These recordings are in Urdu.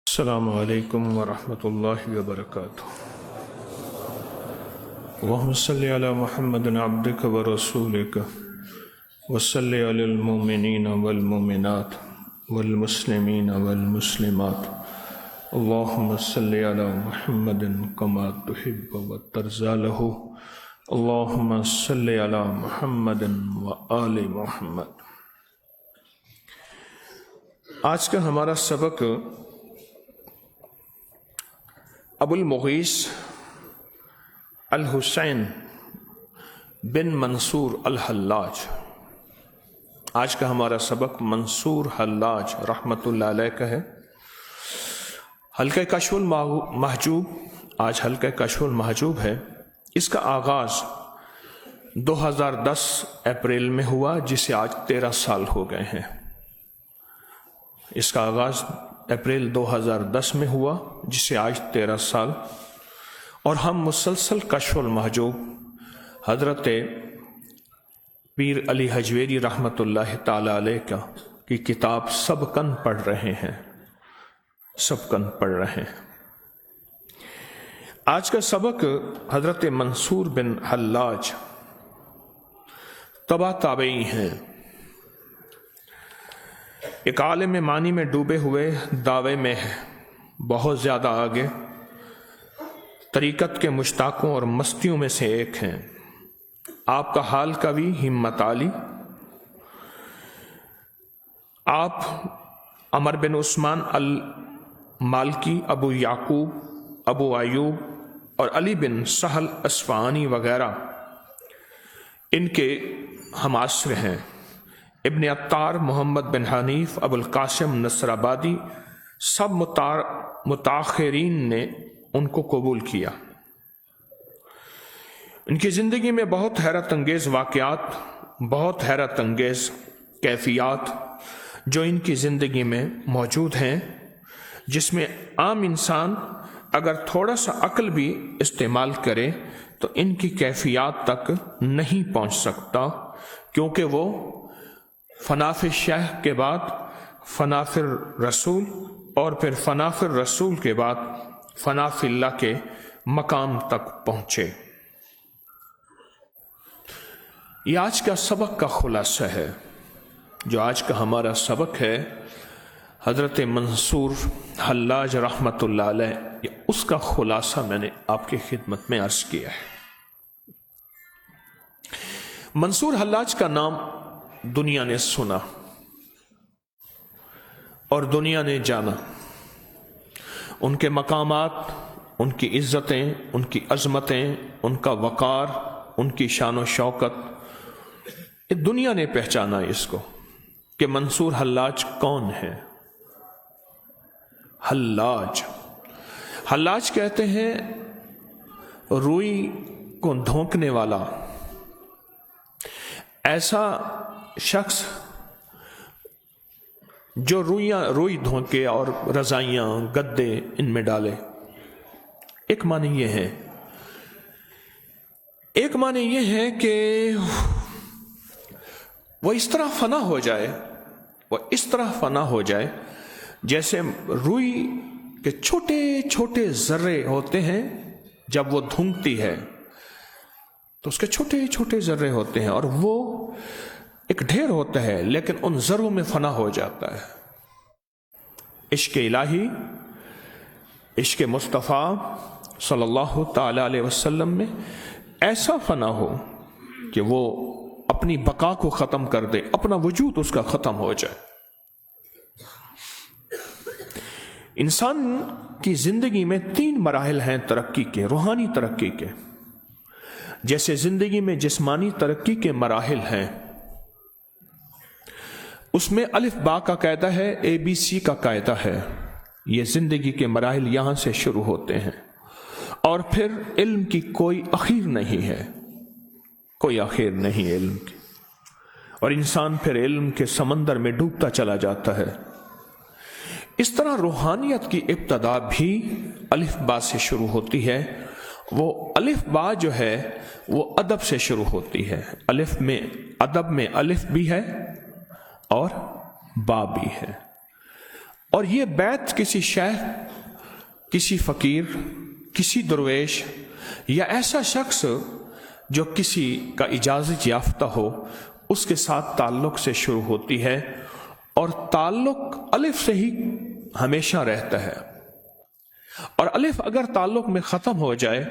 السلام علیکم ورحمۃ اللہ وبرکاتہ۔ اللہم صلی علی محمد عبدک ورسولک وصلی علی المؤمنین والمؤمنات والمسلمین والمسلمات اللہم صلی علی محمد کما تحب وترضی له اللہم صلی علی محمد وآل محمد۔ آج کا ہمارا سبق ابو المغیث الحسین بن منصور الحلاج، آج کا ہمارا سبق منصور حلاج رحمۃ اللہ علیہ کا ہے۔ حلقہ کشف المحجوب، آج حلقہ کشف المحجوب ہے۔ اس کا آغاز 2010 اپریل میں ہوا، جسے آج 13 سال ہو گئے ہیں۔ اس کا آغاز اپریل 2010 میں ہوا، جسے آج 13 سال، اور ہم مسلسل کشف المحجوب حضرت پیر علی حجویری رحمۃ اللہ تعالی علیہ کی کتاب سبقاً پڑھ رہے ہیں، سبقاً پڑھ رہے ہیں۔ آج کا سبق حضرت منصور بن حلاج تبع تابعی ہیں، ایک عالم معنی میں ڈوبے ہوئے، دعوے میں بہت زیادہ آگے، طریقت کے مشتاقوں اور مستیوں میں سے ایک ہیں۔ آپ کا حال قوی، ہمت عالی۔ آپ عمر بن عثمان المالکی، ابو یعقوب، ابو ایوب اور علی بن سہل اصفہانی وغیرہ ان کے ہمعصر ہیں۔ ابن عطار، محمد بن حنیف، ابو القاسم نصر آبادی، سب متاخرین نے ان کو قبول کیا۔ ان کی زندگی میں بہت حیرت انگیز واقعات، بہت حیرت انگیز کیفیات جو ان کی زندگی میں موجود ہیں، جس میں عام انسان اگر تھوڑا سا عقل بھی استعمال کرے تو ان کی کیفیات تک نہیں پہنچ سکتا، کیونکہ وہ فنا فی الشیخ کے بعد فنا فی الرسول، اور پھر فنا فی الرسول کے بعد فنا فی اللہ کے مقام تک پہنچے۔ یہ آج کا سبق کا خلاصہ ہے، جو آج کا ہمارا سبق ہے حضرت منصور حلاج رحمۃ اللہ علیہ، اس کا خلاصہ میں نے آپ کی خدمت میں عرض کیا ہے۔ منصور حلاج کا نام دنیا نے سنا اور دنیا نے جانا، ان کے مقامات، ان کی عزتیں، ان کی عظمتیں، ان کا وقار، ان کی شان و شوکت، دنیا نے پہچانا اس کو کہ منصور حلاج کون ہے۔ حلاج، حلاج کہتے ہیں روئی کو دھونکنے والا، ایسا شخص جو روئی دھونکے اور رضائیاں، گدے ان میں ڈالے۔ ایک معنی یہ ہے، ایک معنی یہ ہے کہ وہ اس طرح فنا ہو جائے، وہ اس طرح فنا ہو جائے جیسے روئی کے چھوٹے چھوٹے ذرے ہوتے ہیں، جب وہ دھونکتی ہے تو اس کے چھوٹے چھوٹے ذرے ہوتے ہیں، اور وہ ایک ڈھیر ہوتا ہے لیکن ان ذروں میں فنا ہو جاتا ہے۔ عشق الہی، عشق مصطفیٰ صلی اللہ تعالی علیہ وسلم میں ایسا فنا ہو کہ وہ اپنی بقا کو ختم کر دے، اپنا وجود اس کا ختم ہو جائے۔ انسان کی زندگی میں 3 مراحل ہیں ترقی کے، روحانی ترقی کے۔ جیسے زندگی میں جسمانی ترقی کے مراحل ہیں، اس میں الف با کا قاعدہ ہے، ABC کا قاعدہ ہے۔ یہ زندگی کے مراحل یہاں سے شروع ہوتے ہیں، اور پھر علم کی کوئی اخیر نہیں ہے، کوئی آخر نہیں علم کی، اور انسان پھر علم کے سمندر میں ڈوبتا چلا جاتا ہے۔ اس طرح روحانیت کی ابتدا بھی الف با سے شروع ہوتی ہے۔ وہ الف با جو ہے وہ ادب سے شروع ہوتی ہے۔ الف میں، ادب میں الف بھی ہے اور با بھی ہے۔ اور یہ بیت کسی شیخ، کسی فقیر، کسی درویش یا ایسا شخص جو کسی کا اجازت یافتہ ہو اس کے ساتھ تعلق سے شروع ہوتی ہے، اور تعلق الف سے ہی ہمیشہ رہتا ہے، اور الف اگر تعلق میں ختم ہو جائے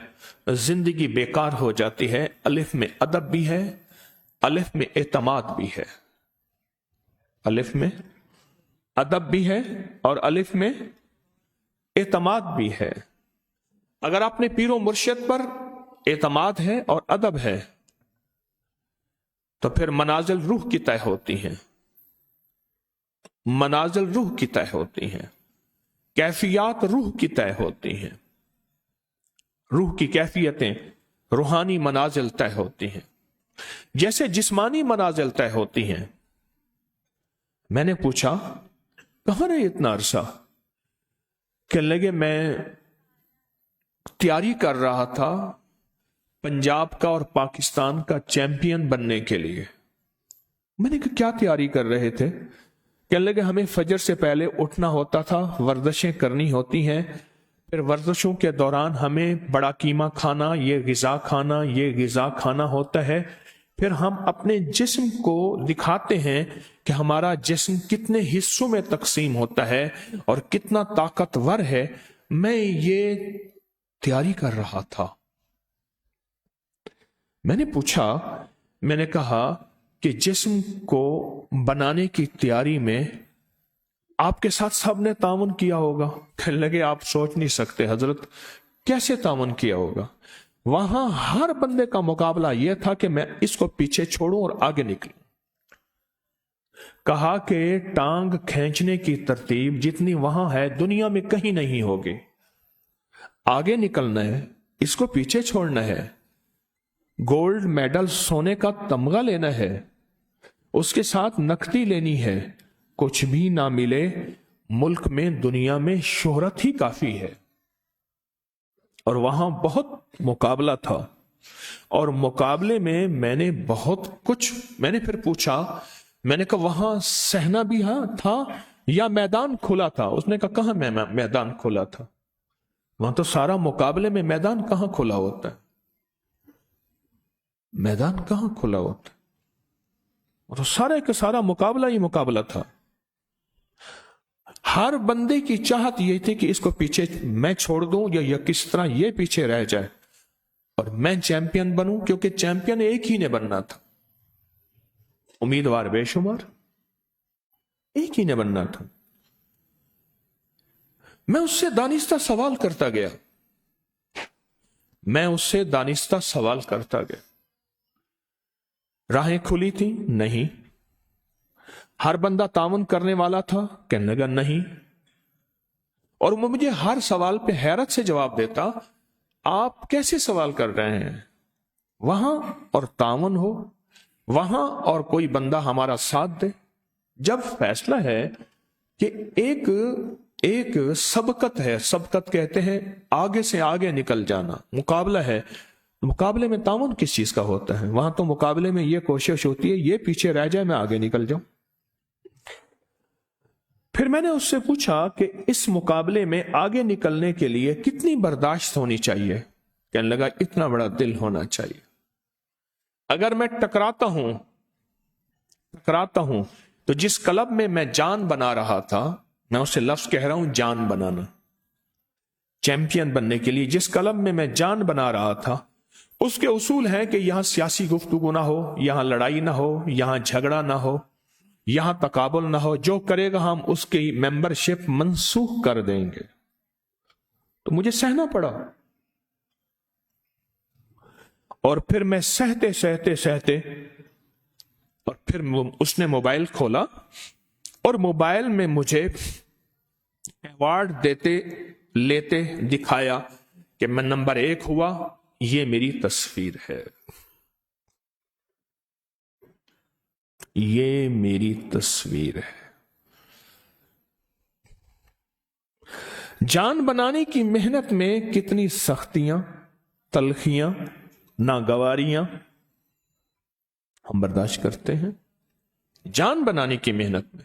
زندگی بیکار ہو جاتی ہے۔ الف میں ادب بھی ہے، الف میں اعتماد بھی ہے، الف میں ادب بھی ہے اور الف میں اعتماد بھی ہے۔ اگر اپنے پیر و مرشد پر اعتماد ہے اور ادب ہے تو پھر منازل روح کی طے ہوتی ہیں، منازل روح کی طے ہوتی ہیں، کیفیات روح کی طے ہوتی ہیں، روح کی کیفیتیں، روحانی منازل طے ہوتی ہیں، جیسے جسمانی منازل طے ہوتی ہیں۔ میں نے پوچھا کہاں رہے اتنا عرصہ؟ کہنے لگے میں تیاری کر رہا تھا پنجاب کا اور پاکستان کا چیمپئن بننے کے لیے۔ میں نے کہا کیا تیاری کر رہے تھے؟ کہنے لگے ہمیں فجر سے پہلے اٹھنا ہوتا تھا، ورزشیں کرنی ہوتی ہیں، پھر ورزشوں کے دوران ہمیں بڑا قیمہ کھانا، یہ غذا کھانا ہوتا ہے، پھر ہم اپنے جسم کو دکھاتے ہیں کہ ہمارا جسم کتنے حصوں میں تقسیم ہوتا ہے اور کتنا طاقتور ہے۔ میں یہ تیاری کر رہا تھا۔ میں نے پوچھا، میں نے کہا کہ جسم کو بنانے کی تیاری میں آپ کے ساتھ سب نے تعاون کیا ہوگا؟ کہنے لگے آپ سوچ نہیں سکتے حضرت کیسے تعاون کیا ہوگا۔ وہاں ہر بندے کا مقابلہ یہ تھا کہ میں اس کو پیچھے چھوڑوں اور آگے نکلوں۔ کہا کہ ٹانگ کھینچنے کی ترتیب جتنی وہاں ہے دنیا میں کہیں نہیں ہوگی۔ آگے نکلنا ہے، اس کو پیچھے چھوڑنا ہے، گولڈ میڈل سونے کا تمغہ لینا ہے، اس کے ساتھ نقدی لینی ہے، کچھ بھی نہ ملے ملک میں دنیا میں شہرت ہی کافی ہے۔ اور وہاں بہت مقابلہ تھا، اور مقابلے میں میں نے بہت کچھ، میں نے پھر پوچھا، میں نے کہا وہاں صحنہ بھی تھا یا میدان کھلا تھا؟ اس نے کہا کہاں میدان کھلا تھا، وہاں تو سارا مقابلے میں میدان کہاں کھلا ہوتا ہے، میدان کہاں کھلا ہوتا ہے، وہ تو سارے کا سارا مقابلہ ہی مقابلہ تھا۔ ہر بندے کی چاہت یہ تھی کہ اس کو پیچھے میں چھوڑ دوں یا کس طرح یہ پیچھے رہ جائے اور میں چیمپئن بنوں، کیونکہ چیمپئن ایک ہی نے بننا تھا، امیدوار بے شمار، ایک ہی نے بننا تھا۔ میں اس سے دانستہ سوال کرتا گیا، میں اس سے دانستہ سوال کرتا گیا۔ راہیں کھلی تھی؟ نہیں۔ ہر بندہ تعاون کرنے والا تھا؟ کہنے لگا نہیں۔ اور وہ مجھے ہر سوال پہ حیرت سے جواب دیتا، آپ کیسے سوال کر رہے ہیں؟ وہاں اور تعاون ہو، وہاں اور کوئی بندہ ہمارا ساتھ دے۔ جب فیصلہ ہے کہ ایک سبقت ہے، سبقت کہتے ہیں آگے سے آگے نکل جانا، مقابلہ ہے، مقابلے میں تعاون کس چیز کا ہوتا ہے؟ وہاں تو مقابلے میں یہ کوشش ہوتی ہے یہ پیچھے رہ جائے میں آگے نکل جاؤں۔ پھر میں نے اس سے پوچھا کہ اس مقابلے میں آگے نکلنے کے لیے کتنی برداشت ہونی چاہیے؟ کہنے لگا اتنا بڑا دل ہونا چاہیے۔ اگر میں ٹکراتا ہوں تو جس کلب میں میں جان بنا رہا تھا، میں اسے لفظ کہہ رہا ہوں جان بنانا، چیمپئن بننے کے لیے جس کلب میں میں جان بنا رہا تھا، اس کے اصول ہیں کہ یہاں سیاسی گفتگو نہ ہو، یہاں لڑائی نہ ہو، یہاں جھگڑا نہ ہو، یہاں تقابل نہ ہو، جو کرے گا ہم اس کی ممبرشپ منسوخ کر دیں گے۔ تو مجھے سہنا پڑا، اور پھر میں سہتے اور پھر اس نے موبائل کھولا اور موبائل میں مجھے ایوارڈ لیتے دکھایا کہ میں نمبر 1 ہوا، یہ میری تصویر ہے، یہ میری تصویر ہے۔ جان بنانے کی محنت میں کتنی سختیاں، تلخیاں، ناگواریاں ہم برداشت کرتے ہیں جان بنانے کی محنت میں۔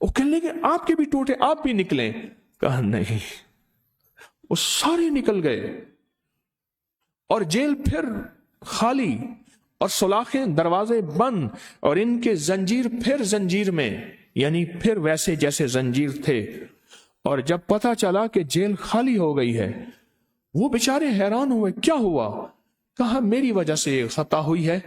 وہ کہنے لگے آپ کے بھی ٹوٹے، آپ بھی نکلیں؟ کہا نہیں، وہ سارے نکل گئے اور جیل پھر خالی اور سلاخیں دروازے بند اور ان کے زنجیر پھر زنجیر میں، یعنی پھر ویسے جیسے زنجیر تھے۔ اور جب پتا چلا کہ جیل خالی ہو گئی ہے، وہ بیچارے حیران ہوئے، کیا ہوا؟ کہا میری وجہ سے یہ خطا ہوئی ہے،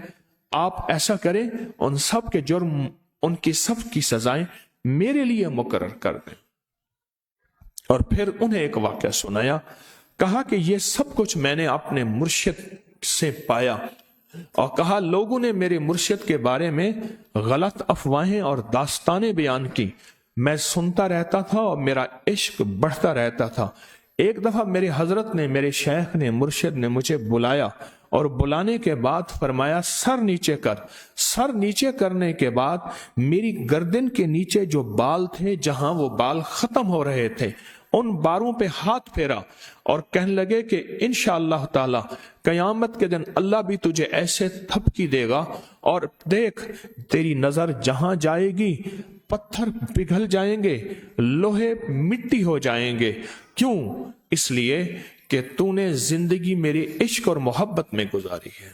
آپ ایسا کریں ان سب کے جرم، ان کی سب کی سزائیں میرے لیے مقرر کر دیں۔ اور پھر انہیں ایک واقعہ سنایا، کہا کہ یہ سب کچھ میں نے اپنے مرشد سے پایا، اور کہا لوگوں نے میرے مرشد کے بارے میں غلط افواہیں اور داستانیں بیان کی، میں سنتا رہتا تھا اور میرا عشق بڑھتا رہتا تھا۔ ایک دفعہ میرے حضرت نے، میرے شیخ نے، مرشد نے مجھے بلایا اور بلانے کے بعد فرمایا سر نیچے کر۔ سر نیچے کرنے کے بعد میری گردن کے نیچے جو بال تھے، جہاں وہ بال ختم ہو رہے تھے، ان باروں پہ ہاتھ پھیرا اور کہنے لگے کہ انشاءاللہ تعالی قیامت کے دن اللہ بھی تجھے ایسے تھپکی دے گا، اور دیکھ تیری نظر جہاں جائے گی پتھر پگھل جائیں گے، لوہے مٹی ہو جائیں گے۔ کیوں؟ اس لیے کہ تو نے زندگی میری عشق اور محبت میں گزاری ہے۔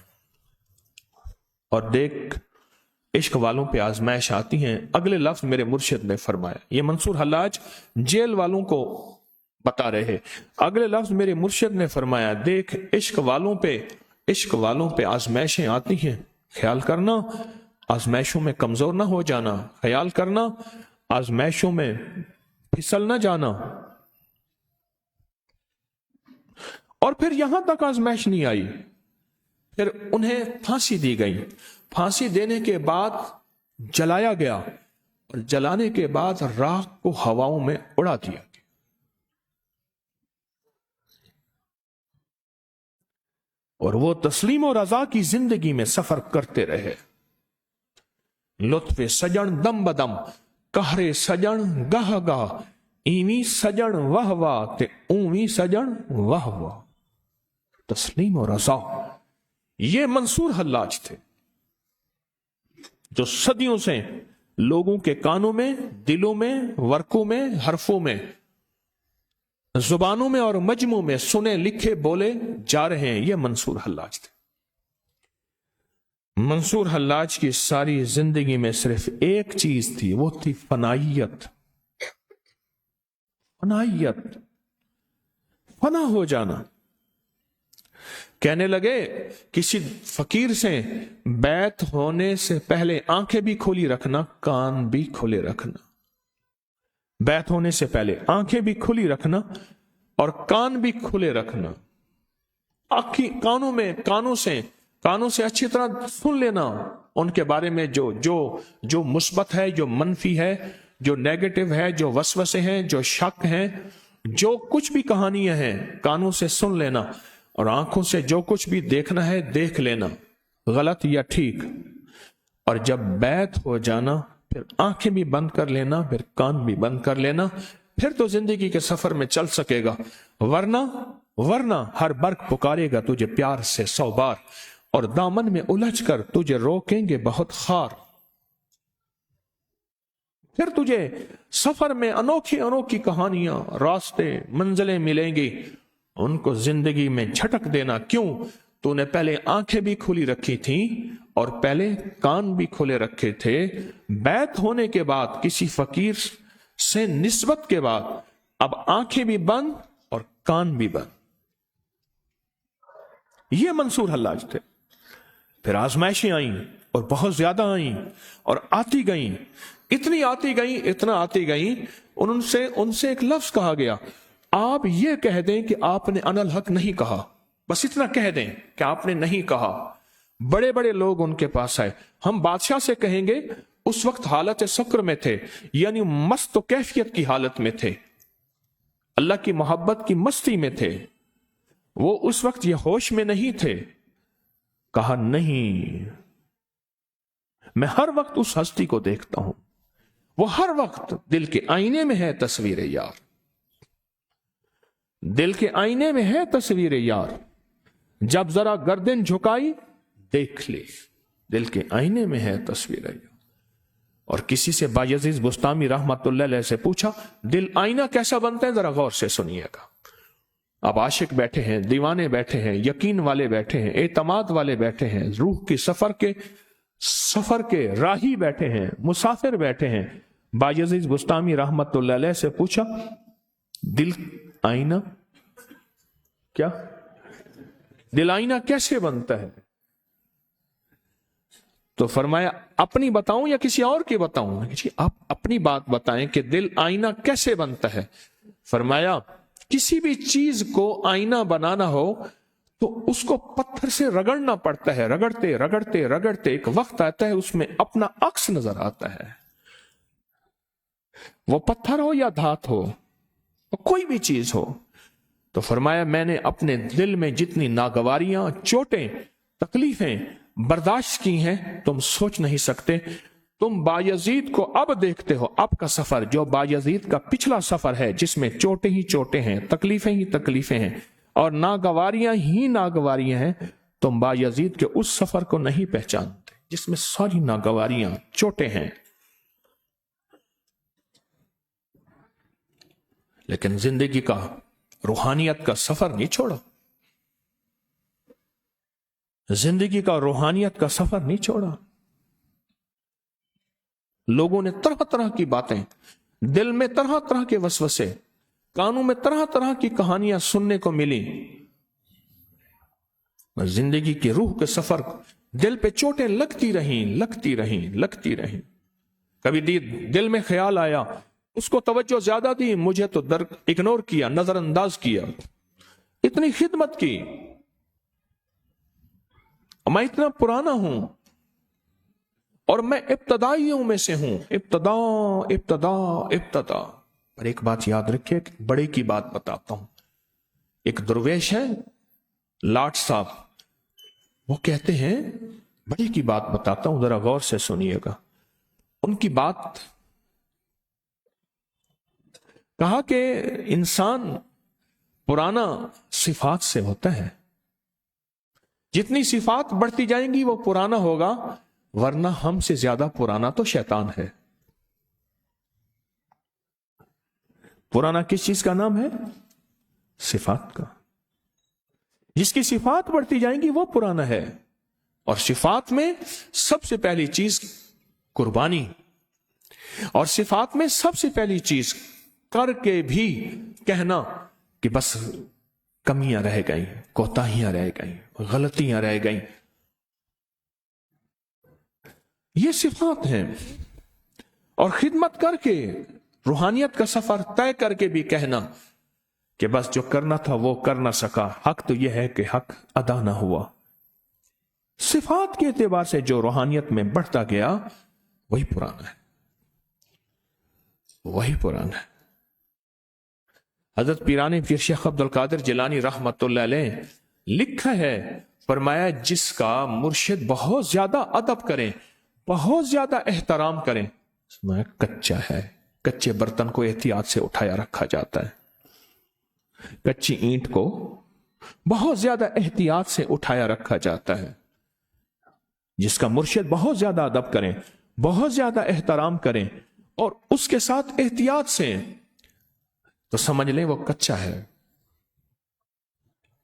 اور دیکھ عشق والوں پہ آزمائش آتی ہیں۔ اگلے لفظ میرے مرشد نے فرمایا، یہ منصور حلاج جیل والوں کو بتا رہے ہیں، اگلے لفظ میرے مرشد نے فرمایا دیکھ عشق والوں پہ آزمائشیں آتی ہیں، خیال کرنا آزمائشوں میں کمزور نہ ہو جانا، خیال کرنا آزمائشوں میں پھسل نہ جانا۔ اور پھر یہاں تک آزمائش نہیں آئی، پھر انہیں پھانسی دی گئی۔ پھانسی دینے کے بعد جلایا گیا، اور جلانے کے بعد راکھ کو ہواؤں میں اڑا دیا گیا۔ اور وہ تسلیم و رضا کی زندگی میں سفر کرتے رہے۔ لطف سجن دم بدم، قہر سجن گاہ گاہ، ایویں سجن واہ واہ تے اویں سجن واہ واہ۔ تسلیم و رضا، یہ منصور حلاج تھے جو صدیوں سے لوگوں کے کانوں میں، دلوں میں، ورقوں میں، حرفوں میں، زبانوں میں اور مجموع میں سنے لکھے بولے جا رہے ہیں۔ یہ منصور حلاج تھے۔ منصور حلاج کی ساری زندگی میں صرف ایک چیز تھی، وہ تھی فنائیت۔ فنائیت، فنا ہو جانا۔ کہنے لگے کسی فقیر سے بیعت ہونے سے پہلے آنکھیں بھی کھلی رکھنا، کان بھی کھلے رکھنا۔ بیعت ہونے سے پہلے آنکھیں بھی کھلی رکھنا اور کان بھی کھلے رکھنا۔ کانوں سے اچھی طرح سن لینا ان کے بارے میں جو مثبت ہے، جو منفی ہے، جو نیگیٹو ہے، جو وسوسے ہیں، جو شک ہیں، جو کچھ بھی کہانیاں ہیں، کانوں سے سن لینا، اور آنکھوں سے جو کچھ بھی دیکھنا ہے دیکھ لینا، غلط یا ٹھیک۔ اور جب بیعت ہو جانا پھر آنکھیں بھی بند کر لینا، پھر کان بھی بند کر لینا، پھر تو زندگی کے سفر میں چل سکے گا، ورنہ ہر برق پکارے گا تجھے پیار سے 100 بار، اور دامن میں الجھ کر تجھے روکیں گے بہت خار۔ پھر تجھے سفر میں انوکھی کہانیاں، راستے، منزلیں ملیں گی، ان کو زندگی میں جھٹک دینا۔ کیوں؟ تو نے پہلے آنکھیں بھی کھلی رکھی تھیں اور پہلے کان بھی کھلے رکھے تھے۔ بیعت ہونے کے بعد کسی فقیر سے نسبت کے بعد اب آنکھیں بھی بند اور کان بھی بند۔ یہ منصور حلاج تھے۔ پھر آزمائشیں آئیں اور بہت زیادہ آئیں اور آتی گئیں، اتنا آتی گئیں، ان سے ایک لفظ کہا گیا، آپ یہ کہہ دیں کہ آپ نے انا الحق نہیں کہا، بس اتنا کہہ دیں کہ آپ نے نہیں کہا۔ بڑے بڑے لوگ ان کے پاس آئے، ہم بادشاہ سے کہیں گے، اس وقت حالت سکر میں تھے، یعنی مست و کیفیت کی حالت میں تھے، اللہ کی محبت کی مستی میں تھے، وہ اس وقت یہ ہوش میں نہیں تھے۔ کہا نہیں، میں ہر وقت اس ہستی کو دیکھتا ہوں، وہ ہر وقت دل کے آئینے میں ہے تصویر یار، دل کے آئینے میں ہے تصویر یار، جب ذرا گردن جھکائی دیکھ لی، دل کے آئینے میں ہے تصویر یار۔ اور کسی سے بایزید بستامی رحمتullah علیہ سے پوچھا دل آئینہ کیسا بنتا ہے، ذرا غور سے سنیے گا. اب عاشق بیٹھے ہیں، دیوانے بیٹھے ہیں، یقین والے بیٹھے ہیں، اعتماد والے بیٹھے ہیں، روح کی سفر کے راہی بیٹھے ہیں، مسافر بیٹھے ہیں. بایزید بستامی رحمتullah علیہ سے پوچھا دل آئینہ کیا، دل آئینہ کیسے بنتا ہے؟ تو فرمایا اپنی بتاؤں یا کسی اور کی بتاؤں؟ جی آپ اپنی بات بتائیں کہ دل آئینہ کیسے بنتا ہے. فرمایا کسی بھی چیز کو آئینہ بنانا ہو تو اس کو پتھر سے رگڑنا پڑتا ہے، رگڑتے رگڑتے رگڑتے ایک وقت آتا ہے اس میں اپنا عکس نظر آتا ہے. وہ پتھر ہو یا دھات ہو، کوئی بھی چیز ہو. تو فرمایا میں نے اپنے دل میں جتنی ناگواریاں، چوٹیں، تکلیفیں برداشت کی ہیں تم سوچ نہیں سکتے. تم بایزید کو اب دیکھتے ہو، اب کا سفر جو بایزید کا پچھلا سفر ہے جس میں چوٹیں ہی چوٹیں ہیں، تکلیفیں ہی تکلیفیں ہیں اور ناگواریاں ہی ناگواریاں ہیں. تم بایزید کے اس سفر کو نہیں پہچانتے جس میں ساری ناگواریاں، چوٹیں ہیں. لیکن زندگی کا، روحانیت کا سفر نہیں چھوڑا، زندگی کا روحانیت کا سفر نہیں چھوڑا. لوگوں نے طرح طرح کی باتیں، دل میں طرح طرح کے وسوسے، کانوں میں طرح طرح کی کہانیاں سننے کو ملی. زندگی کی روح کے سفر، دل پہ چوٹیں لگتی رہیں. کبھی دل میں خیال آیا، اس کو توجہ زیادہ دی، مجھے تو اگنور کیا، نظر انداز کیا. اتنی خدمت کی، میں اتنا پرانا ہوں اور میں ابتدائیوں میں سے ہوں. ابتدا. پر ایک بات یاد رکھیے، بڑے کی بات بتاتا ہوں. ایک درویش ہے لاٹ صاحب، وہ کہتے ہیں بڑے کی بات بتاتا ہوں، ذرا غور سے سنیے گا. ان کی بات کہا کہ انسان پرانا صفات سے ہوتا ہے، جتنی صفات بڑھتی جائیں گی وہ پرانا ہوگا، ورنہ ہم سے زیادہ پرانا تو شیطان ہے. پرانا کس چیز کا نام ہے؟ صفات کا. جس کی صفات بڑھتی جائیں گی وہ پرانا ہے. اور صفات میں سب سے پہلی چیز قربانی، اور صفات میں سب سے پہلی چیز کر کے بھی کہنا کہ بس کمیاں رہ گئیں، کوتاہیاں رہ گئیں، غلطیاں رہ گئیں. یہ صفات ہیں. اور خدمت کر کے، روحانیت کا سفر طے کر کے بھی کہنا کہ بس جو کرنا تھا وہ کر نہ سکا، حق تو یہ ہے کہ حق ادا نہ ہوا. صفات کے اعتبار سے جو روحانیت میں بڑھتا گیا وہی پرانا ہے، وہی پرانا ہے. حضرت پیران پیر شیخ عبد القادر جیلانی رحمتullah علیہ لکھا ہے، فرمایا جس کا مرشد بہت زیادہ ادب کریں، بہت زیادہ احترام کریں، کچا ہے. کچے برتن کو احتیاط سے اٹھایا رکھا جاتا ہے، کچی اینٹ کو بہت زیادہ احتیاط سے اٹھایا رکھا جاتا ہے. جس کا مرشد بہت زیادہ ادب کریں، بہت زیادہ احترام کریں اور اس کے ساتھ احتیاط سے، تو سمجھ لیں وہ کچا ہے،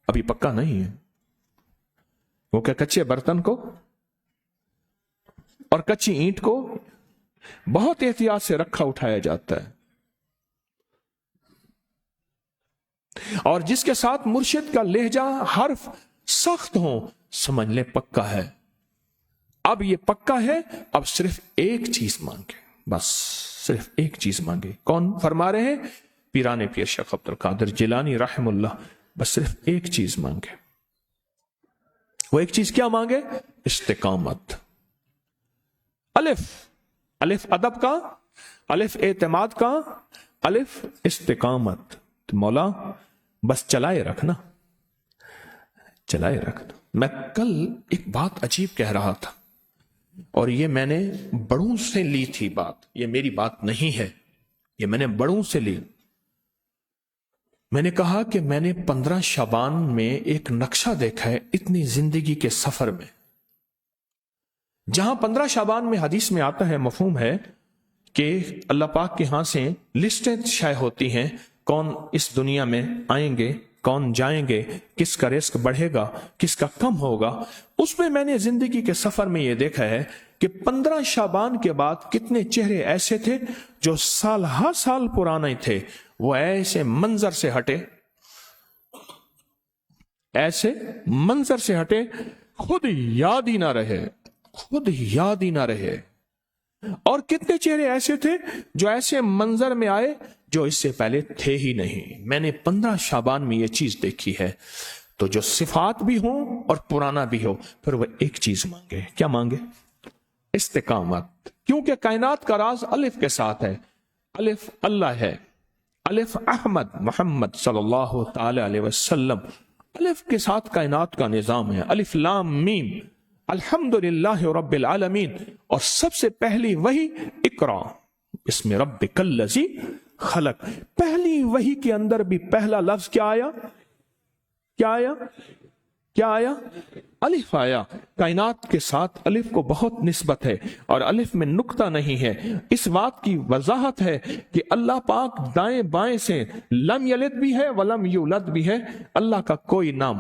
ابھی پکا نہیں ہے. وہ کہ کچے برتن کو اور کچی اینٹ کو بہت احتیاط سے رکھا اٹھایا جاتا ہے. اور جس کے ساتھ مرشد کا لہجہ، حرف سخت ہو، سمجھ لیں پکا ہے. اب یہ پکا ہے، اب صرف ایک چیز مانگے، بس صرف ایک چیز مانگے. کون فرما رہے ہیں؟ پیران پیر شیخ عبد القادر جیلانی رحم اللہ. بس صرف ایک چیز مانگے. وہ ایک چیز کیا مانگے؟ استقامت. الف ادب کا، الف اعتماد کا، الف استقامت. تو مولا بس چلائے رکھنا، چلائے رکھنا. میں کل ایک بات عجیب کہہ رہا تھا اور یہ میں نے بڑوں سے لی تھی بات، یہ میری بات نہیں ہے، یہ میں نے بڑوں سے لی. میں نے کہا کہ میں نے 15 شعبان میں ایک نقشہ دیکھا ہے اتنی زندگی کے سفر میں. جہاں 15 شعبان میں حدیث میں آتا ہے، مفہوم ہے کہ اللہ پاک کے ہاں سے لسٹیں شائع ہوتی ہیں، کون اس دنیا میں آئیں گے، کون جائیں گے، کس کا رزق بڑھے گا، کس کا کم ہوگا۔ اس میں نے زندگی کے سفر میں یہ دیکھا ہے کہ 15 شعبان کے بعد کتنے چہرے ایسے تھے جو سال ہر سال پرانے تھے، وہ ایسے منظر سے ہٹے، ایسے منظر سے ہٹے، خود یاد ہی نہ رہے، خود یاد ہی نہ رہے۔ اور کتنے چہرے ایسے تھے جو ایسے منظر میں آئے جو اس سے پہلے تھے ہی نہیں۔ میں نے 15 شعبان میں یہ چیز دیکھی ہے۔ تو جو صفات بھی ہوں اور پرانا بھی ہو، پھر وہ ایک چیز مانگے۔ کیا مانگے؟ استقامت۔ کیونکہ کائنات کا راز الف کے ساتھ ہے۔ الف اللہ ہے، الف احمد محمد صلی اللہ تعالی علیہ وسلم، الف کے ساتھ کائنات کا نظام ہے۔ الف لام میم، الحمدللہ رب العالمین، اور سب سے پہلی وحی اقرا بسم ربک الذی خلق۔ پہلی وحی کے اندر بھی پہلا لفظ کیا آیا؟ کیا آیا؟ کیا آیا؟ الف آیا۔ کائنات کے ساتھ الف کو بہت نسبت ہے، اور الف میں نقطہ نہیں ہے۔ اس بات کی وضاحت ہے کہ اللہ پاک دائیں بائیں سے لم یلد بھی ہے ولم یولد بھی ہے۔ اللہ کا کوئی نہ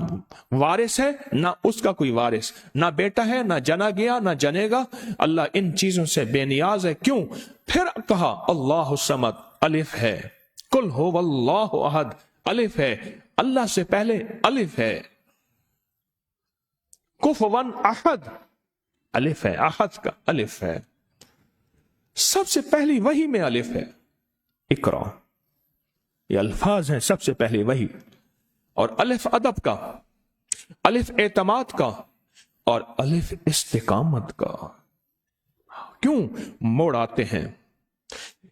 وارث ہے، نہ اس کا کوئی وارث، نہ بیٹا ہے، نہ جنا گیا، نہ جنے گا۔ اللہ ان چیزوں سے بے نیاز ہے۔ کیوں؟ پھر کہا اللہ الصمد، الف ہے۔ قل هو اللہ احد، الف ہے۔ اللہ سے پہلے الف ہے۔ کفوا احد، الف ہے، احد کا الف ہے۔ سب سے پہلی وحی میں الف ہے۔ اقرا، یہ الفاظ ہیں سب سے پہلی وحی۔ اور الف ادب کا، الف اعتماد کا، اور الف استقامت کا۔ کیوں موڑ آتے ہیں؟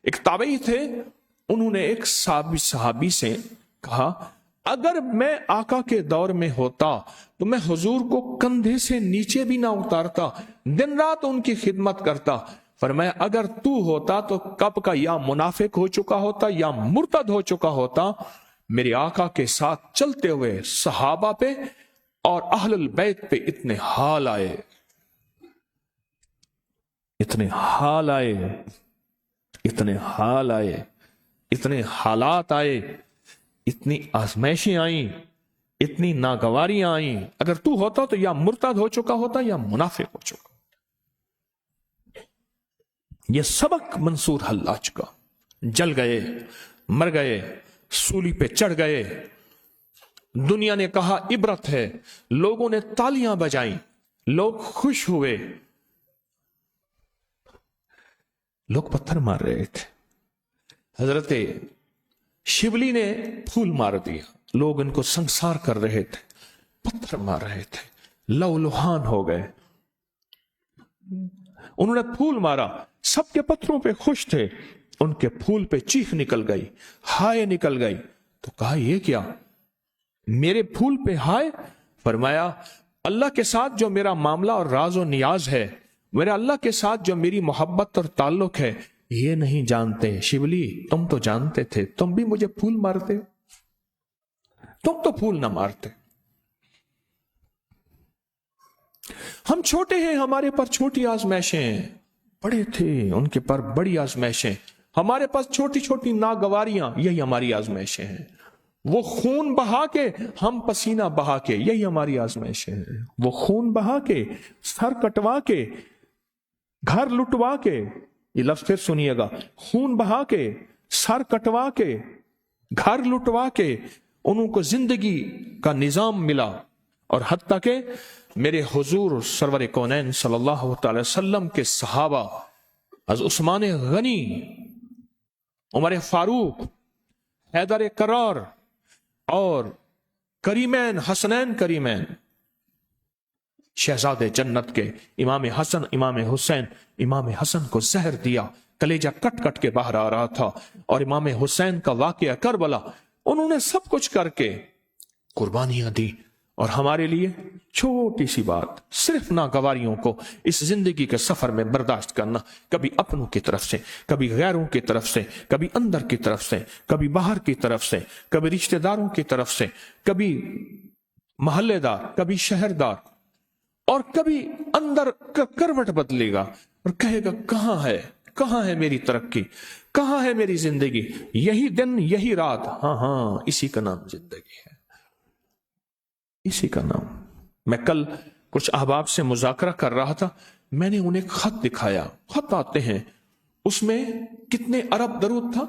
ایک تابعی تھے، انہوں نے ایک صحابی سے کہا، اگر میں آقا کے دور میں ہوتا تو میں حضور کو کندھے سے نیچے بھی نہ اتارتا، دن رات ان کی خدمت کرتا۔ فرمایا اگر تو ہوتا تو کب کا یا منافق ہو چکا ہوتا یا مرتد ہو چکا ہوتا۔ میرے آقا کے ساتھ چلتے ہوئے صحابہ پہ اور اہل البیت پہ اتنے حال آئے، اتنے حال آئے، اتنے حال آئے، اتنے حالات آئے، اتنی آزمائشیں آئیں، اتنی ناگواریاں آئیں۔ اگر تو ہوتا تو یا مرتد ہو چکا ہوتا یا منافق ہو چکا۔ یہ سبق منصور حلاج کا، جل گئے، مر گئے، سولی پہ چڑھ گئے۔ دنیا نے کہا عبرت ہے، لوگوں نے تالیاں بجائیں، لوگ خوش ہوئے، لوگ پتھر مار رہے تھے۔ حضرت شبلی نے پھول مار دیا، لوگ ان کو سنسار کر رہے تھے، پتھر مار رہے تھے، لو لہان ہو گئے۔ انہوں نے پھول مارا، سب کے پتھروں پہ خوش تھے، ان کے پھول پہ چیخ نکل گئی، ہائے نکل گئی۔ تو کہا یہ کیا؟ میرے پھول پہ ہائے؟ فرمایا اللہ کے ساتھ جو میرا معاملہ اور راز و نیاز ہے، میرا اللہ کے ساتھ جو میری محبت اور تعلق ہے، یہ نہیں جانتے۔ شبلی تم تو جانتے تھے، تم بھی مجھے پھول مارتے، تم تو پھول نہ مارتے۔ ہم چھوٹے ہیں، ہمارے پر چھوٹی آزمائشیں ہیں، بڑے تھے ان کے پر بڑی آزمائشیں، ہمارے پاس چھوٹی چھوٹی ناگواریاں، یہی ہماری آزمائشیں ہیں۔ وہ خون بہا کے، ہم پسینہ بہا کے، یہی ہماری آزمائشیں ہیں۔ وہ خون بہا کے، سر کٹوا کے، گھر لٹوا کے، یہ لفظ پھر سنیے گا، خون بہا کے، سر کٹوا کے، گھر لٹوا کے انہوں کو زندگی کا نظام ملا، اور حتیٰ کہ میرے حضور سرور کونین صلی اللہ تعالی وسلم کے صحابہ از عثمان غنی، عمر فاروق، حیدر کرار اور کریمین، حسنین کریمین، شہزاد جنت کے امام حسن، امام حسین، امام حسن کو زہر دیا، کلیجہ کٹ کٹ کے باہر آ رہا تھا، اور امام حسین کا واقعہ کربلا، انہوں نے سب کچھ کر کے قربانیاں دی۔ اور ہمارے لیے چھوٹی سی بات، صرف ناگواریوں کو اس زندگی کے سفر میں برداشت کرنا، کبھی اپنوں کی طرف سے، کبھی غیروں کی طرف سے، کبھی اندر کی طرف سے، کبھی باہر کی طرف سے، کبھی رشتہ داروں کی طرف سے، کبھی محلے دار، کبھی شہر دار، اور کبھی اندر کروٹ بدلے گا اور کہے گا کہاں ہے میری ترقی، کہاں ہے میری زندگی؟ یہی دن، یہی رات، ہاں اسی کا نام زندگی ہے، اسی کا نام۔ میں کل کچھ احباب سے مذاکرہ کر رہا تھا، میں نے انہیں خط دکھایا، خط آتے ہیں، اس میں کتنے ارب درود تھا؟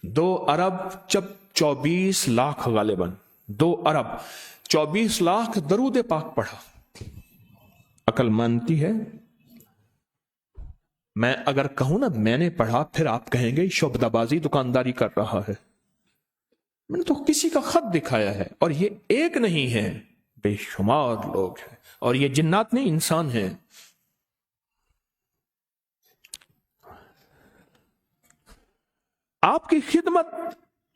2 ارب 24 لاکھ، غالباً 2 ارب 24 لاکھ درود پاک پڑھا۔ عقل مانتی ہے؟ میں اگر کہوں نا میں نے پڑھا، پھر آپ کہیں گے شعبدہ بازی، دکانداری کر رہا ہے۔ میں نے تو کسی کا خط دکھایا ہے، اور یہ ایک نہیں ہے، بے شمار لوگ ہیں، اور یہ جنات نہیں، انسان ہیں۔ آپ کی خدمت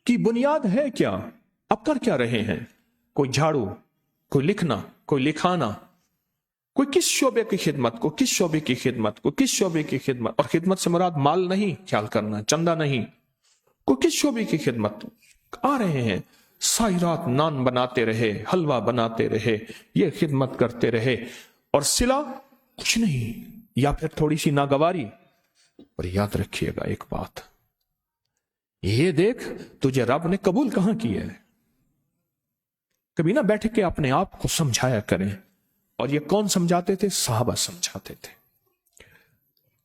کی بنیاد ہے کیا؟ آپ کر کیا رہے ہیں؟ کوئی جھاڑو، کوئی لکھنا، کوئی لکھانا، کوئی کس شعبے کی خدمت کو، کس شعبے کی خدمت کو، کس شعبے کی خدمت، اور خدمت سے مراد مال نہیں خیال کرنا، چندہ نہیں، کوئی کس شعبے کی خدمت آ رہے ہیں؟ ساری رات نان بناتے رہے، حلوہ بناتے رہے، یہ خدمت کرتے رہے، اور صلہ کچھ نہیں، یا پھر تھوڑی سی ناگواری۔ اور یاد رکھیے گا ایک بات، یہ دیکھ تجھے رب نے قبول کہاں کیا ہے۔ کبھی نہ بیٹھ کے اپنے آپ کو سمجھایا کریں، اور یہ کون سمجھاتے تھے؟ صحابہ سمجھاتے تھے،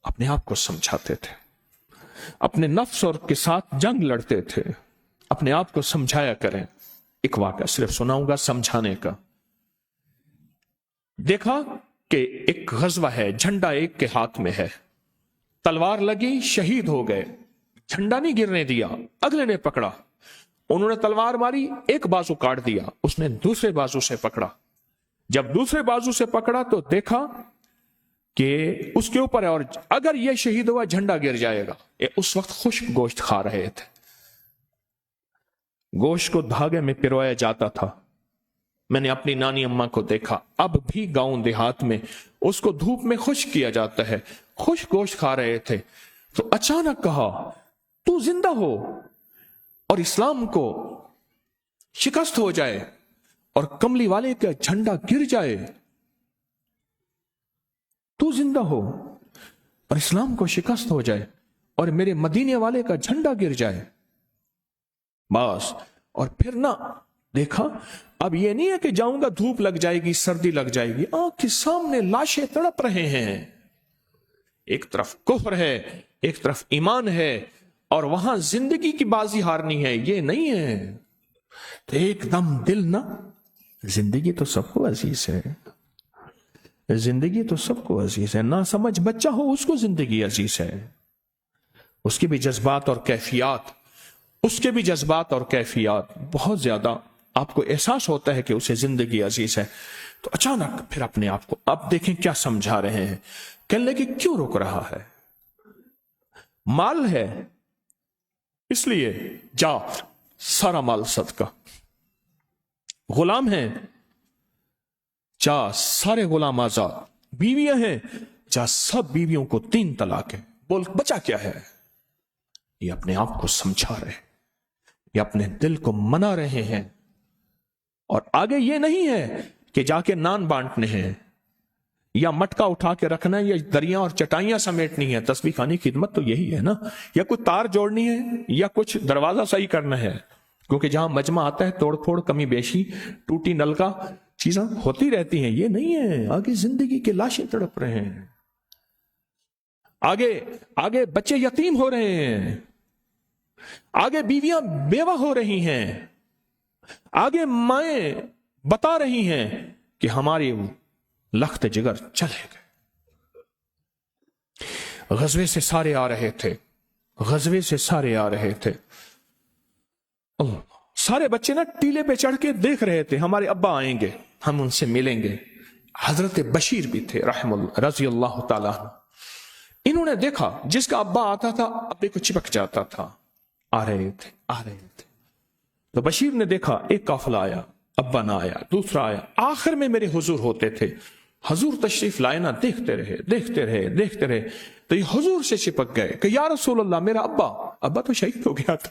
اپنے آپ کو سمجھاتے تھے، اپنے نفس اور کے ساتھ جنگ لڑتے تھے، اپنے آپ کو سمجھایا کریں۔ ایک واقعہ صرف سناؤں گا سمجھانے کا۔ دیکھا کہ ایک غزوہ ہے، جھنڈا ایک کے ہاتھ میں ہے، تلوار لگی، شہید ہو گئے، جھنڈا نہیں گرنے دیا، اگلے نے پکڑا، انہوں نے تلوار ماری، ایک بازو کاٹ دیا، اس نے دوسرے بازو سے پکڑا، جب دوسرے بازو سے پکڑا تو دیکھا کہ اس کے اوپر ہے، اور اگر یہ شہید ہوا جھنڈا گر جائے گا۔ اس وقت خشک گوشت کھا رہے تھے، گوشت کو دھاگے میں پرویا جاتا تھا۔ میں نے اپنی نانی اماں کو دیکھا، اب بھی گاؤں دیہات میں اس کو دھوپ میں خشک کیا جاتا ہے، خشک گوشت کھا رہے تھے۔ تو اچانک کہا تو زندہ ہو اور اسلام کو شکست ہو جائے اور کملی والے کا جھنڈا گر جائے، تو زندہ ہو اور اسلام کو شکست ہو جائے اور میرے مدینے والے کا جھنڈا گر جائے، بس۔ اور پھر نہ دیکھا، اب یہ نہیں ہے کہ جاؤں گا دھوپ لگ جائے گی، سردی لگ جائے گی، آنکھ کے سامنے لاشیں تڑپ رہے ہیں، ایک طرف کفر ہے، ایک طرف ایمان ہے، اور وہاں زندگی کی بازی ہارنی ہے، یہ نہیں ہے۔ تو ایک دم دل نہ، زندگی تو سب کو عزیز ہے، زندگی تو سب کو عزیز ہے، نہ سمجھ بچہ ہو اس کو زندگی عزیز ہے، اس کے بھی جذبات اور کیفیات، اس کے بھی جذبات اور کیفیات بہت زیادہ آپ کو احساس ہوتا ہے کہ اسے زندگی عزیز ہے۔ تو اچانک پھر اپنے آپ کو اب دیکھیں کیا سمجھا رہے ہیں، کہنے لگے کیوں رک رہا ہے؟ مال ہے اس لیے جا سارا مال صدقہ، غلام ہیں جا سارے غلام آزاد، بیویاں ہیں جا سب بیویوں کو 3 طلاق ہے، بول بچا کیا ہے؟ یہ اپنے آپ کو سمجھا رہے، یہ اپنے دل کو منا رہے ہیں، اور آگے یہ نہیں ہے کہ جا کے نان بانٹنے ہیں یا مٹکا اٹھا کے رکھنا ہے یا دریاں اور چٹائیاں سمیٹنی ہے۔ تسبیح خانی خدمت تو یہی ہے نا، یا کوئی تار جوڑنی ہے یا کچھ دروازہ صحیح کرنا ہے، کیونکہ جہاں مجمع آتا ہے توڑ پھوڑ، کمی بیشی، ٹوٹی نل کا چیزیں ہوتی رہتی ہیں، یہ نہیں ہے۔ آگے زندگی کے لاشیں تڑپ رہے ہیں، آگے بچے یتیم ہو رہے ہیں، آگے بیویاں بیوہ ہو رہی ہیں، آگے مائیں بتا رہی ہیں کہ ہماری لخت جگر چلے گئے۔ غزوے سے سارے آ رہے تھے، غزوے سے سارے آ رہے تھے، سارے بچے نا ٹیلے پہ چڑھ کے دیکھ رہے تھے ہمارے ابا آئیں گے، ہم ان سے ملیں گے۔ حضرت بشیر بھی تھے رضی اللہ تعالیٰ عنہ، انہوں نے دیکھا جس کا ابا آتا تھا ابے کو چپک جاتا تھا، آ رہے تھے۔ تو بشیر نے دیکھا ایک قافلہ آیا، ابا نہ آیا، دوسرا آیا، آخر میں میرے حضور ہوتے تھے، حضور تشریف لائے نا، دیکھتے رہے تو یہ حضور سے چپک گئے کہ یا رسول اللہ میرا ابا تو شہید ہو گیا تھا۔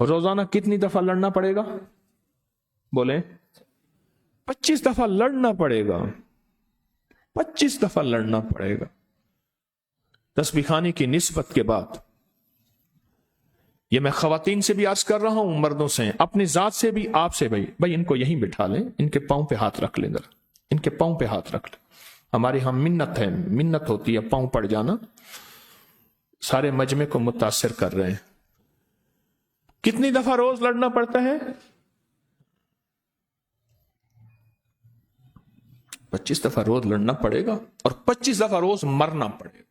روزانہ کتنی دفعہ لڑنا پڑے گا؟ بولیں 25 دفعہ لڑنا پڑے گا، 25 دفعہ لڑنا پڑے گا تسبیح خانی کی نسبت کے بعد۔ یہ میں خواتین سے بھی عرض کر رہا ہوں، مردوں سے، اپنی ذات سے بھی، آپ سے بھی، بھائی ان کو یہیں بٹھا لیں، ان کے پاؤں پہ ہاتھ رکھ لیں، ذرا ان کے پاؤں پہ ہاتھ رکھ لیں۔ ہمارے ہاں منت ہے، منت ہوتی ہے پاؤں پڑ جانا، سارے مجمع کو متاثر کر رہے ہیں۔ کتنی دفعہ روز لڑنا پڑتا ہے؟ 25 دفعہ روز لڑنا پڑے گا، اور 25 دفعہ روز مرنا پڑے گا۔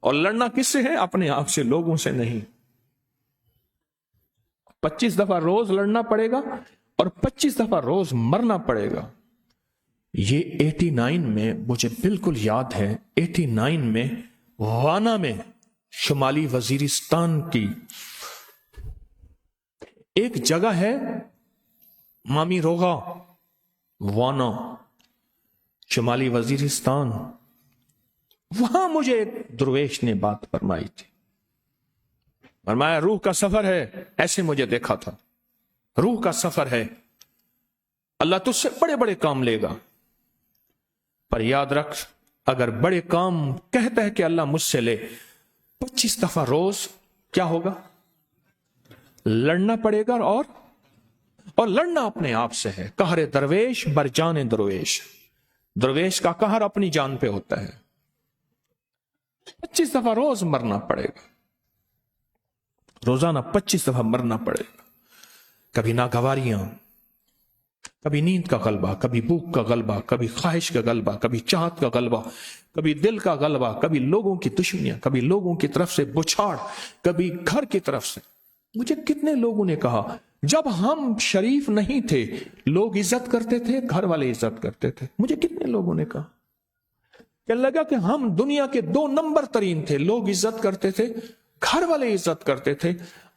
اور لڑنا کس سے ہے؟ اپنے آپ سے، لوگوں سے نہیں۔ 25 دفعہ روز لڑنا پڑے گا اور 25 دفعہ روز مرنا پڑے گا۔ یہ 89 میں مجھے بالکل یاد ہے، 89 میں وانا میں، شمالی وزیرستان کی ایک جگہ ہے مامی روغا، وانا، شمالی وزیرستان، وہاں مجھے ایک درویش نے بات فرمائی تھی، فرمایا روح کا سفر ہے، ایسے مجھے دیکھا تھا، روح کا سفر ہے، اللہ تجھ سے بڑے بڑے کام لے گا، پر یاد رکھ اگر بڑے کام کہتا ہے کہ اللہ مجھ سے لے، 25 دفعہ روز کیا ہوگا؟ لڑنا پڑے گا، اور لڑنا اپنے آپ سے ہے۔ قہر درویش بر جان درویش، درویش کا قہر اپنی جان پہ ہوتا ہے۔ 25 دفعہ روز مرنا پڑے گا، روزانہ 25 دفعہ مرنا پڑے گا۔ کبھی ناگواریاں، کبھی نیند کا غلبہ، کبھی بھوک کا غلبہ، کبھی خواہش کا غلبہ، کبھی چاہت کا غلبہ، کبھی دل کا غلبہ، کبھی لوگوں کی دشمنیاں، کبھی لوگوں کی طرف سے بچھاڑ، کبھی گھر کی طرف سے۔ مجھے کتنے لوگوں نے کہا جب ہم شریف نہیں تھے لوگ عزت کرتے تھے، گھر والے عزت کرتے تھے۔ مجھے کتنے لوگوں نے کہا کہ لگا کہ ہم دنیا کے 2 نمبر ترین تھے، لوگ عزت کرتے تھے، گھر والے عزت کرتے تھے۔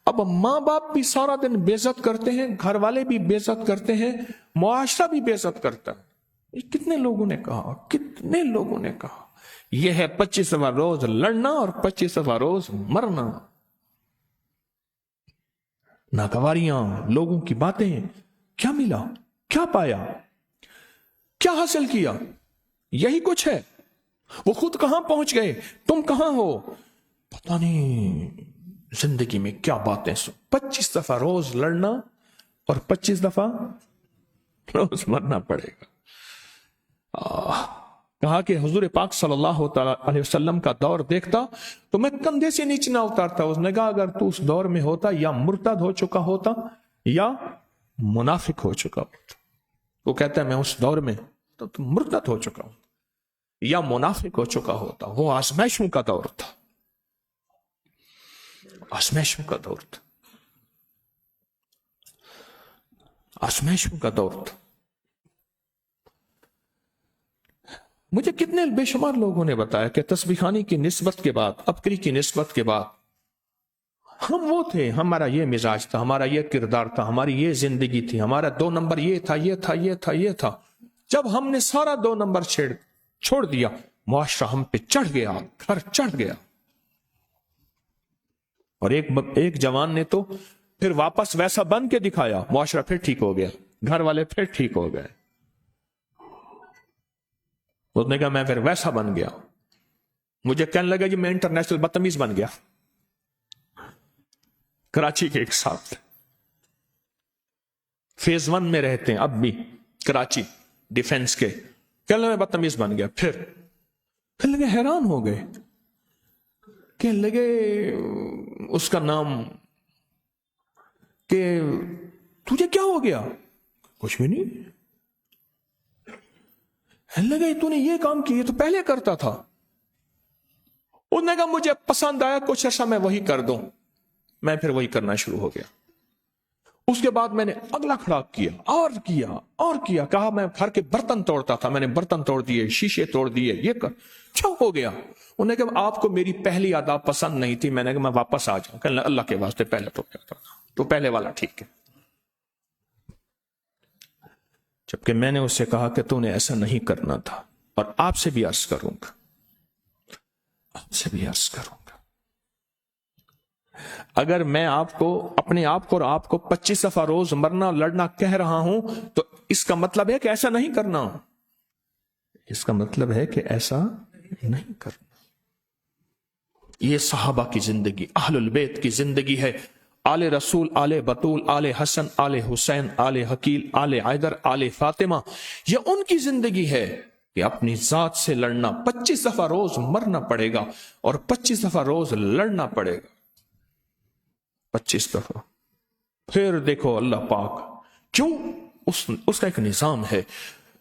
اب ماں باپ بھی سارا دن بے عزت کرتے ہیں، گھر والے بھی بے عزت کرتے ہیں، معاشرہ بھی بے عزت کرتا ہے۔ کتنے لوگوں نے کہا، کتنے لوگوں نے کہا۔ یہ ہے 25واں روز لڑنا اور 25واں روز مرنا۔ ناگواریاں، لوگوں کی باتیں، کیا ملا، کیا پایا، کیا حاصل کیا، یہی کچھ ہے۔ وہ خود کہاں پہنچ گئے، تم کہاں ہو، پتہ نہیں۔ زندگی میں کیا باتیں سن۔ 25 دفعہ روز لڑنا اور 25 دفعہ روز مرنا پڑے گا۔ کہا کہ حضور پاک صلی اللہ علیہ وسلم کا دور دیکھتا تو میں کندھے سے نیچے نہ اتارتا۔ اس نے کہا اگر تو اس دور میں ہوتا یا مرتد ہو چکا ہوتا یا منافق ہو چکا ہوتا۔ وہ کہتا ہے میں اس دور میں تو مرتد ہو چکا ہوں یا منافق ہو چکا ہوتا۔ وہ آزمائشوں کا دور تھا، آزمائشوں کا دور تھا، آزمائشوں کا دور تھا۔ مجھے کتنے بے شمار لوگوں نے بتایا کہ تسبیح خانی کی نسبت کے بعد، ابکری کی نسبت کے بعد، ہم وہ تھے، ہمارا یہ مزاج تھا، ہمارا یہ کردار تھا، ہماری یہ زندگی تھی، ہمارا 2 نمبر یہ تھا، یہ تھا، یہ تھا، یہ تھا۔ جب ہم نے سارا 2 نمبر چھوڑ دیا، معاشرہ ہم پہ چڑھ گیا، گھر چڑھ گیا۔ اور ایک جوان نے تو پھر واپس ویسا بن کے دکھایا، معاشرہ پھر ٹھیک ہو گیا، گھر والے پھر ٹھیک ہو گئے۔ اس نے کہا میں پھر ویسا بن گیا۔ مجھے کہنے لگا جی میں انٹرنیشنل بدتمیز بن گیا۔ کراچی کے ایک صاحب فیز 1 میں رہتے ہیں اب بھی، کراچی ڈیفنس کے، کہنے لگا میں بدتمیز بن گیا۔ پھر کہنے لگے، حیران ہو گئے، کہنے لگے اس کا نام کہ تجھے کیا ہو گیا؟ کچھ بھی نہیں۔ لگے تو نے یہ کام کیا، تو پہلے کرتا تھا۔ انہوں نے کہا مجھے پسند آیا، کچھ عرصہ میں وہی کر دوں، میں پھر وہی کرنا شروع ہو گیا۔ اس کے بعد میں نے اگلا کھڑا کیا اور کیا اور کیا، کہا میں گھر کے برتن توڑتا تھا، میں نے برتن توڑ دیے، شیشے توڑ دیے، یہ کر، کیا ہو گیا؟ انہوں نے کہا آپ کو میری پہلی عادت پسند نہیں تھی، میں نے کہا میں واپس آ جاؤں۔ کہنے اللہ کے واسطے پہلے تو کیا تھا، تو پہلے والا ٹھیک ہے۔ جبکہ میں نے اس سے کہا کہ تو نے ایسا نہیں کرنا تھا، اور آپ سے بھی عرض کروں گا، آپ سے بھی عرض کروں گا، اگر میں آپ کو اپنے آپ کو اور آپ کو 25 دفعہ روز مرنا لڑنا کہہ رہا ہوں تو اس کا مطلب ہے کہ ایسا نہیں کرنا، اس کا مطلب ہے کہ ایسا نہیں کرنا۔ یہ صحابہ کی زندگی، اہل البیت کی زندگی ہے، آل رسول، آل بطول، آل حسن، آل حسین، آل حقیل، آل عیدر، آل فاطمہ، یہ ان کی زندگی ہے کہ اپنی ذات سے لڑنا، 25 دفعہ روز مرنا پڑے گا اور 25 دفعہ روز لڑنا پڑے گا، 25 دفعہ۔ پھر دیکھو اللہ پاک کیوں، اس کا ایک نظام ہے،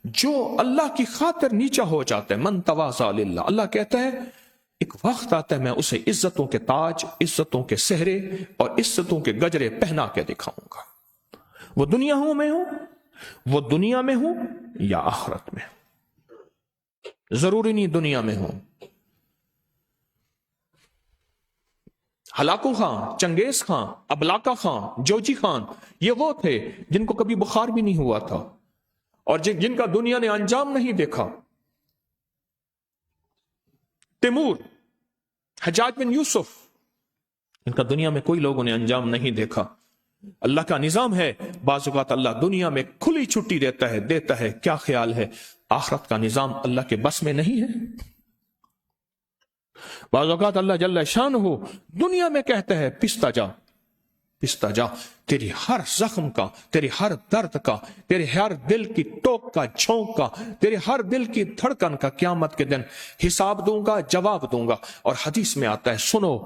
جو اللہ کی خاطر نیچا ہو جاتا ہے، من تواضع للہ، اللہ کہتا ہے ایک وقت آتا ہے میں اسے عزتوں کے تاج، عزتوں کے سہرے اور عزتوں کے گجرے پہنا کے دکھاؤں گا، وہ دنیا میں وہ دنیا میں ہوں یا آخرت میں، ضروری نہیں دنیا میں ہوں۔ ہلاکو خان، چنگیز خان، ابلاکا خان، جوجی خان، یہ وہ تھے جن کو کبھی بخار بھی نہیں ہوا تھا اور جن کا دنیا نے انجام نہیں دیکھا۔ تیمور، حجاج بن یوسف، ان کا دنیا میں کوئی لوگوں نے انجام نہیں دیکھا۔ اللہ کا نظام ہے، بعض اوقات اللہ دنیا میں کھلی چھٹی دیتا ہے، کیا خیال ہے آخرت کا نظام اللہ کے بس میں نہیں ہے؟ بعض اوقات اللہ جل شان ہو دنیا میں کہتا ہے پستا جا، تیری ہر زخم کا، تیری ہر درد کا، تیرے ہر دل کی ٹوک کا، جھونک کا، تیرے ہر دل کی دھڑکن کا قیامت کے دن حساب دوں گا، جواب دوں گا۔ اور حدیث میں آتا ہے سنو،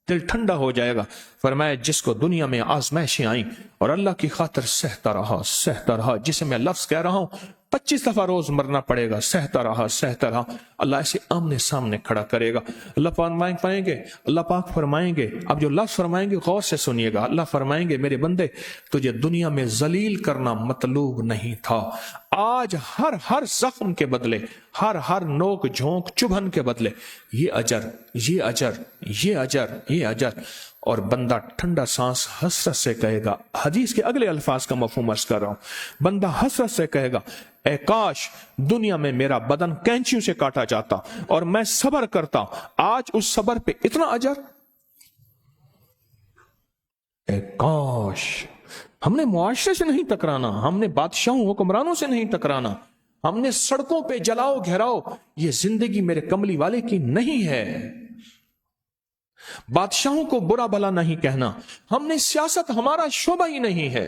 دل ٹھنڈا ہو جائے گا، فرمایا جس کو دنیا میں آزمائشیں آئیں اور اللہ کی خاطر سہتا رہا، جسے میں لفظ کہہ رہا ہوں 25 دفعہ روز مرنا پڑے گا، سہتا رہا، اللہ ایسے آمنے سامنے کھڑا کرے گا۔ اللہ پاک فرمائیں گے، اب جو لفظ فرمائیں گے غور سے سنیے گا، اللہ فرمائیں گے میرے بندے تجھے دنیا میں ذلیل کرنا مطلوب نہیں تھا، آج ہر زخم کے بدلے، ہر نوک جھونک چبھن کے بدلے یہ اجر، اور بندہ ٹھنڈا سانس حسرت سے کہے گا، حدیث کے اگلے الفاظ کا مفہوم عرض کر رہا ہوں، بندہ حسرت سے کہے گا اے کاش دنیا میں میرا بدن کینچیوں سے کاٹا جاتا اور میں صبر کرتا، آج اس صبر پہ اتنا اجر۔ اے کاش ہم نے معاشرے سے نہیں ٹکرانا، ہم نے بادشاہوں حکمرانوں سے نہیں ٹکرانا، ہم نے سڑکوں پہ جلاؤ گھیراؤ، یہ زندگی میرے کملی والے کی نہیں ہے، بادشاہوں کو برا بھلا نہیں کہنا، ہم نے سیاست ہمارا شعبہ ہی نہیں ہے،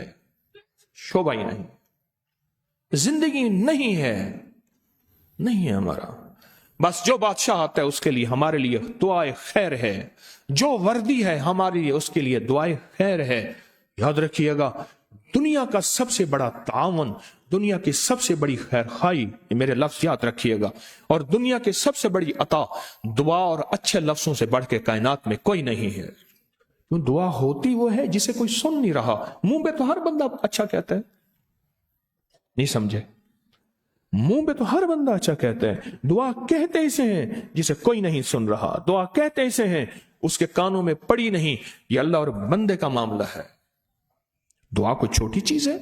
زندگی نہیں ہے ہمارا، بس جو بادشاہ آتا ہے اس کے لیے ہمارے لیے دعائے خیر ہے، جو وردی ہے ہمارے لیے اس کے لیے دعائے خیر ہے۔ یاد رکھیے گا دنیا کا سب سے بڑا تعاون، دنیا کی سب سے بڑی خیر خواہی، میرے لفظ یاد رکھیے گا، اور دنیا کی سب سے بڑی عطا دعا اور اچھے لفظوں سے بڑھ کے کائنات میں کوئی نہیں ہے۔ دعا ہوتی وہ ہے جسے کوئی سن نہیں رہا، منہ پہ تو ہر بندہ اچھا کہتا ہے، نہیں سمجھے، منہ پہ تو ہر بندہ اچھا کہتا ہے، دعا کہتے اسے ہیں جسے کوئی نہیں سن رہا، دعا کہتے اسے ہیں اس کے کانوں میں پڑی نہیں، یہ اللہ اور بندے کا معاملہ ہے۔ دعا کوئی چھوٹی چیز ہے؟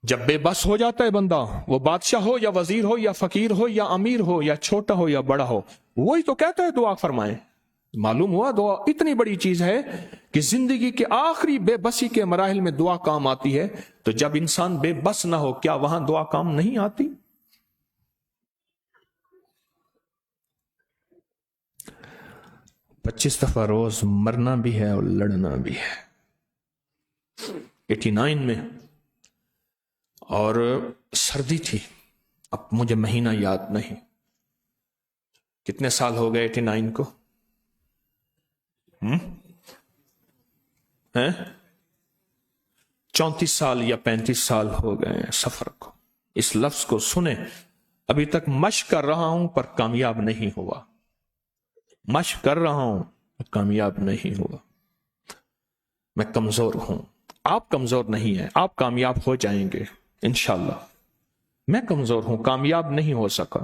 جب بے بس ہو جاتا ہے بندہ، وہ بادشاہ ہو یا وزیر ہو یا فقیر ہو یا امیر ہو یا چھوٹا ہو یا بڑا ہو، وہی تو کہتا ہے دعا فرمائیں۔ معلوم ہوا دعا اتنی بڑی چیز ہے کہ زندگی کے آخری بے بسی کے مراحل میں دعا کام آتی ہے، تو جب انسان بے بس نہ ہو کیا وہاں دعا کام نہیں آتی؟ 25 دفعہ روز مرنا بھی ہے اور لڑنا بھی ہے۔ 89 میں، اور سردی تھی، اب مجھے مہینہ یاد نہیں، کتنے سال ہو گئے 89 کو؟ 34 سال یا 35 سال ہو گئے سفر کو۔ اس لفظ کو سنیں، ابھی تک مشق کر رہا ہوں پر کامیاب نہیں ہوا، مشق کر رہا ہوں کامیاب نہیں ہوا۔ میں کمزور ہوں، آپ کمزور نہیں ہیں، آپ کامیاب ہو جائیں گے انشاءاللہ۔ میں کمزور ہوں، کامیاب نہیں ہو سکا،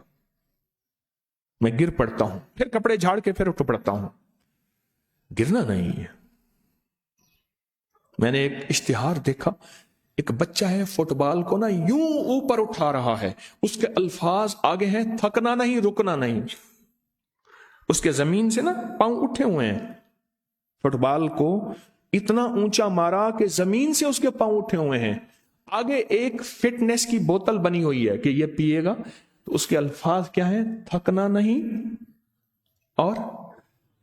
میں گر پڑتا ہوں، پھر کپڑے جھاڑ کے پھر اٹھ پڑتا ہوں، گرنا نہیں ہے۔ میں نے ایک اشتہار دیکھا، ایک بچہ ہے فٹ بال کو نا یوں اوپر اٹھا رہا ہے، اس کے الفاظ آگے ہیں تھکنا نہیں رکنا نہیں، اس کے زمین سے نا پاؤں اٹھے ہوئے ہیں، فٹ بال کو اتنا اونچا مارا کہ زمین سے اس کے پاؤں اٹھے ہوئے ہیں، آگے ایک فٹنس کی بوتل بنی ہوئی ہے کہ یہ پیے گا، تو اس کے الفاظ کیا ہیں؟ تھکنا نہیں اور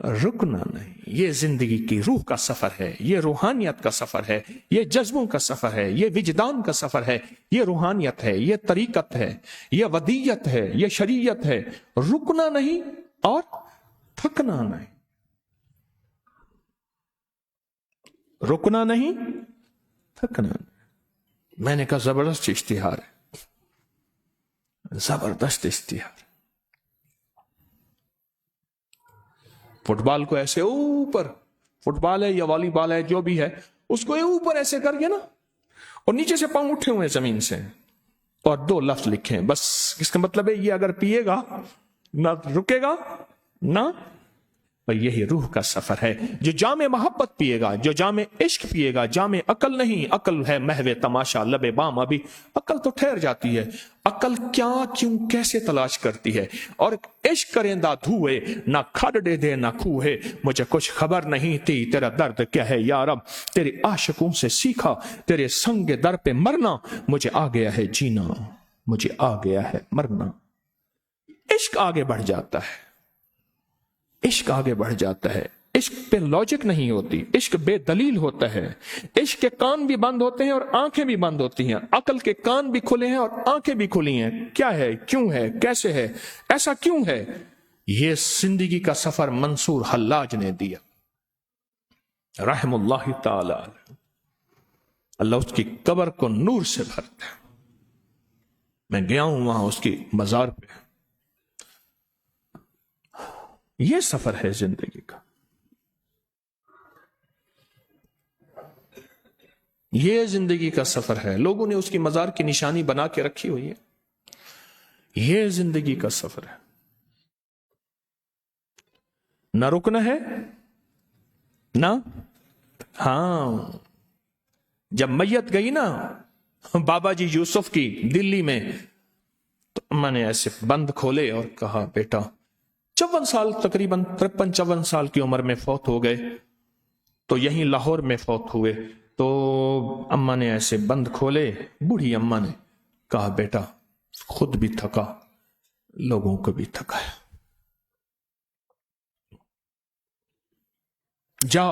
رکنا نہیں۔ یہ زندگی کی روح کا سفر ہے، یہ روحانیت کا سفر ہے، یہ جذبوں کا سفر ہے، یہ وجدان کا سفر ہے، یہ روحانیت ہے، یہ طریقت ہے، یہ ودیت ہے، یہ شریعت ہے۔ رکنا نہیں اور تھکنا نہیں، رکنا نہیں، تھکنا نہیں۔ میں نے کہا زبردست اشتہار ہے، زبردست اشتہار۔ فٹ بال کو ایسے اوپر، فٹ بال ہے یا والی بال ہے جو بھی ہے، اس کو اوپر ایسے کر کے نا، اور نیچے سے پاؤں اٹھے ہوئے زمین سے، اور 2 لفظ لکھے ہیں بس۔ اس کا مطلب ہے یہ اگر پیے گا نہ رکے گا نہ، اور یہی روح کا سفر ہے۔ جو جام محبت پیے گا، جو جام عشق پیے گا، جام عقل نہیں، عقل ہے محو تماشا لب بام، ابھی عقل تو ٹھہر جاتی ہے، عقل کیا کیوں کیسے تلاش کرتی ہے۔ اور عشق کرندہ دھوئے، نہ کھڈ دے دے نہ کھوئے، مجھے کچھ خبر نہیں تھی تیرا درد کیا ہے یا رب، تیرے عاشقوں سے سیکھا تیرے سنگ در پہ مرنا، مجھے آ گیا ہے جینا، مجھے آ گیا ہے مرنا۔ عشق آگے بڑھ جاتا ہے، عشق آگے بڑھ جاتا ہے۔ عشق پہ لاجک نہیں ہوتی، عشق بے دلیل ہوتا ہے۔ عشق کے کان بھی بند ہوتے ہیں اور آنکھیں بھی بند ہوتی ہیں، عقل کے کان بھی کھلے ہیں اور آنکھیں بھی کھلی ہیں۔ کیا ہے، کیوں ہے، کیسے ہے، ایسا کیوں ہے؟ یہ زندگی کا سفر منصور حلاج نے دیا، رحم اللہ تعالی۔ اللہ اس کی قبر کو نور سے بھرتا ہے۔ میں گیا ہوں وہاں اس کی مزار پہ۔ یہ سفر ہے زندگی کا، یہ زندگی کا سفر ہے۔ لوگوں نے اس کی مزار کی نشانی بنا کے رکھی ہوئی ہے، یہ زندگی کا سفر ہے۔ نہ رکنا ہے نہ، ہاں جب میت گئی نا بابا جی یوسف کی دلی میں، تو اما نے ایسے بند کھولے اور کہا بیٹا 54 سال، تقریباً 53-54 سال کی عمر میں فوت ہو گئے، تو یہیں لاہور میں فوت ہوئے۔ تو اما نے ایسے بند کھولے، بوڑھی اما نے کہا بیٹا خود بھی تھکا، لوگوں کو بھی تھکایا، جا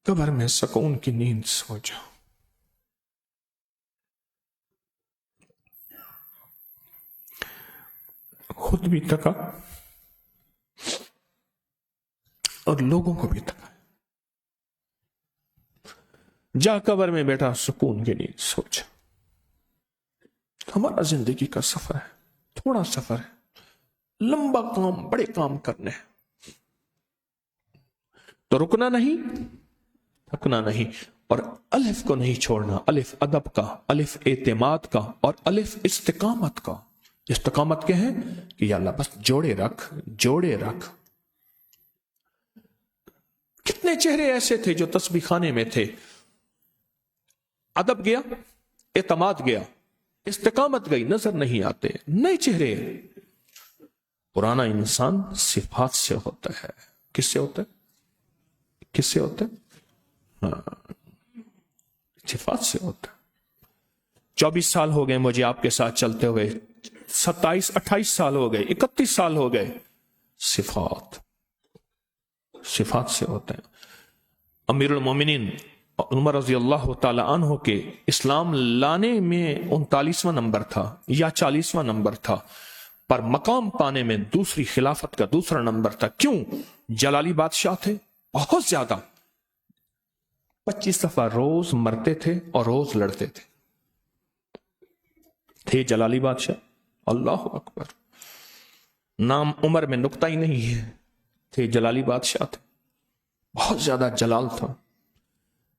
قبر میں سکون کی نیند سو جا۔ خود بھی تھکا اور لوگوں کو بھی تھکا، جا قبر میں بیٹا سکون کی نیند سو جا۔ ہمارا زندگی کا سفر ہے، تھوڑا سفر ہے، لمبا کام، بڑے کام کرنے ہیں، تو رکنا نہیں، تھکنا نہیں، اور الف کو نہیں چھوڑنا، الف ادب کا، الف اعتماد کا، اور الف استقامت کا۔ استقامت کیا ہے کہ یا اللہ بس جوڑے رکھ، جوڑے رکھ۔ کتنے چہرے ایسے تھے جو تسبیح خانے میں تھے، ادب گیا، اعتماد گیا، استقامت گئی، نظر نہیں آتے، نئے چہرے۔ پرانا انسان صفات سے ہوتا ہے۔ کس سے ہوتا ہے؟ کس سے ہوتا ہے؟ صفات سے ہوتا ہے۔ 24 سال ہو گئے مجھے آپ کے ساتھ چلتے ہوئے، 27-28 سال ہو گئے، 31 سال ہو گئے، صفات، صفات سے ہوتا ہے۔ امیر المومنین عمر رضی اللہ تعالی عنہ کے اسلام لانے میں 39واں نمبر تھا یا 40واں نمبر تھا، پر مقام پانے میں دوسری خلافت کا دوسرا نمبر تھا۔ کیوں؟ جلالی بادشاہ تھے، بہت زیادہ، 25 دفعہ روز مرتے تھے اور روز لڑتے تھے جلالی بادشاہ۔ اللہ اکبر، نام عمر میں نقطہ ہی نہیں ہے، تھے جلالی بادشاہ تھے، بہت زیادہ جلال تھا،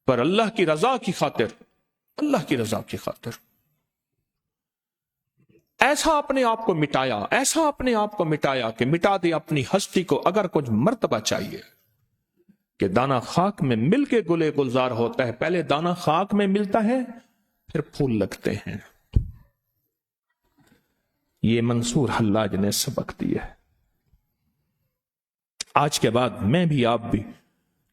پر اللہ کی رضا کی خاطر، اللہ کی رضا کی خاطر ایسا اپنے آپ کو مٹایا، ایسا اپنے آپ کو مٹایا کہ مٹا دے اپنی ہستی کو۔ اگر کچھ مرتبہ چاہیے کہ دانا خاک میں مل کے گلے گلزار ہوتا ہے، پہلے دانا خاک میں ملتا ہے پھر پھول لگتے ہیں۔ یہ منصور حلاج نے سبق دیا ہے۔ آج کے بعد میں بھی، آپ بھی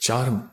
4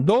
2,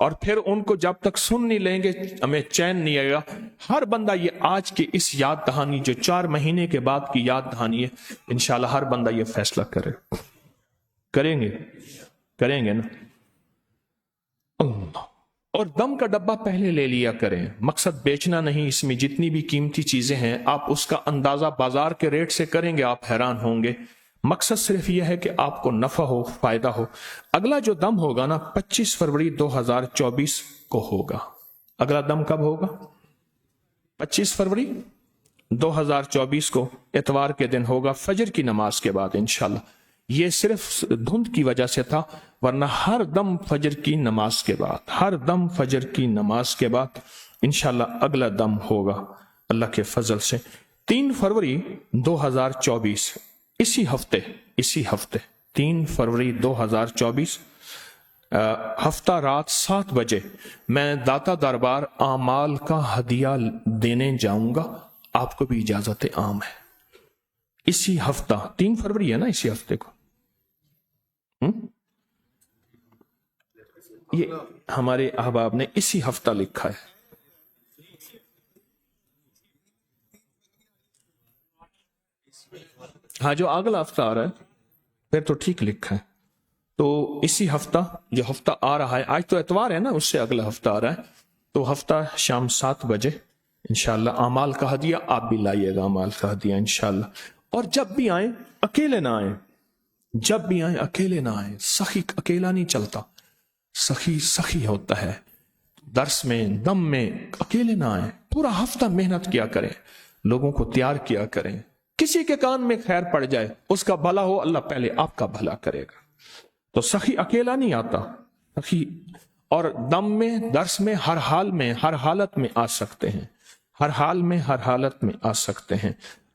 اور پھر ان کو جب تک سن نہیں لیں گے ہمیں چین نہیں آئے گا. ہر بندہ یہ آج کی اس یاد دہانی جو 4 مہینے کے بعد کی یاد دہانی ہے، انشاءاللہ ہر بندہ یہ فیصلہ کریں گے نا. اللہ. اور دم کا ڈبہ پہلے لے لیا کریں. مقصد بیچنا نہیں، اس میں جتنی بھی قیمتی چیزیں ہیں آپ اس کا اندازہ بازار کے ریٹ سے کریں گے، آپ حیران ہوں گے. مقصد صرف یہ ہے کہ آپ کو نفع ہو، فائدہ ہو. اگلا جو دم ہوگا نا 25 فروری 2024 کو ہوگا. اگلا دم کب ہوگا؟ 25 فروری 2024 کو اتوار کے دن ہوگا، فجر کی نماز کے بعد انشاءاللہ. یہ صرف دھند کی وجہ سے تھا، ورنہ ہر دم فجر کی نماز کے بعد، ہر دم فجر کی نماز کے بعد انشاءاللہ اگلا دم ہوگا اللہ کے فضل سے. 3 فروری 2024 اسی ہفتے 3 فروری 2024 ہفتہ رات 7 بجے میں داتا دربار اعمال کا ہدیہ دینے جاؤں گا. آپ کو بھی اجازت عام ہے. اسی ہفتہ 3 فروری ہے نا، اسی ہفتے کو. یہ ہمارے احباب نے اسی ہفتہ لکھا ہے. ہاں جو اگلا ہفتہ آ رہا ہے پھر تو ٹھیک لکھا ہے. تو اسی ہفتہ جو ہفتہ آ رہا ہے، آج تو اتوار ہے نا، اس سے اگلا ہفتہ آ رہا ہے. تو ہفتہ شام 7 بجے انشاءاللہ اعمال کا ہدیہ آپ بھی لائیے گا، اعمال کا ہدیہ انشاءاللہ. اور جب بھی آئیں اکیلے نہ آئیں، جب بھی آئیں اکیلے نہ آئیں. سخی اکیلا نہیں چلتا، سخی ہوتا ہے. درس میں دم میں اکیلے نہ آئیں. پورا ہفتہ محنت کیا کریں، لوگوں کو تیار کیا کریں. کسی کے کان میں خیر پڑ جائے، اس کا بھلا ہو، اللہ پہلے آپ کا بھلا کرے گا. تو سخی اکیلا نہیں آتا. سخی اور دم میں، درس میں، ہر حال میں، ہر حالت میں آ سکتے ہیں. ہر حال میں، ہر حالت میں آ سکتے ہیں.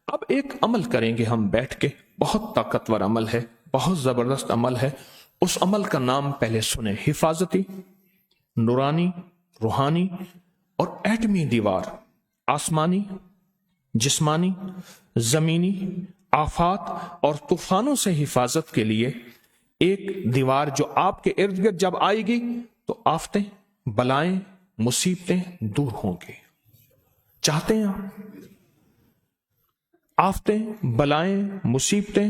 اب ایک عمل کریں گے ہم بیٹھ کے، بہت طاقتور عمل ہے، بہت زبردست عمل ہے. اس عمل کا نام پہلے سنیں: حفاظتی، نورانی، روحانی اور ایٹمی دیوار. آسمانی، جسمانی، زمینی آفات اور طوفانوں سے حفاظت کے لیے ایک دیوار جو آپ کے ارد گرد جب آئے گی تو آفتیں، بلائیں، مصیبتیں دور ہوں گی. چاہتے ہیں آپ آفتیں، بلائیں، مصیبتیں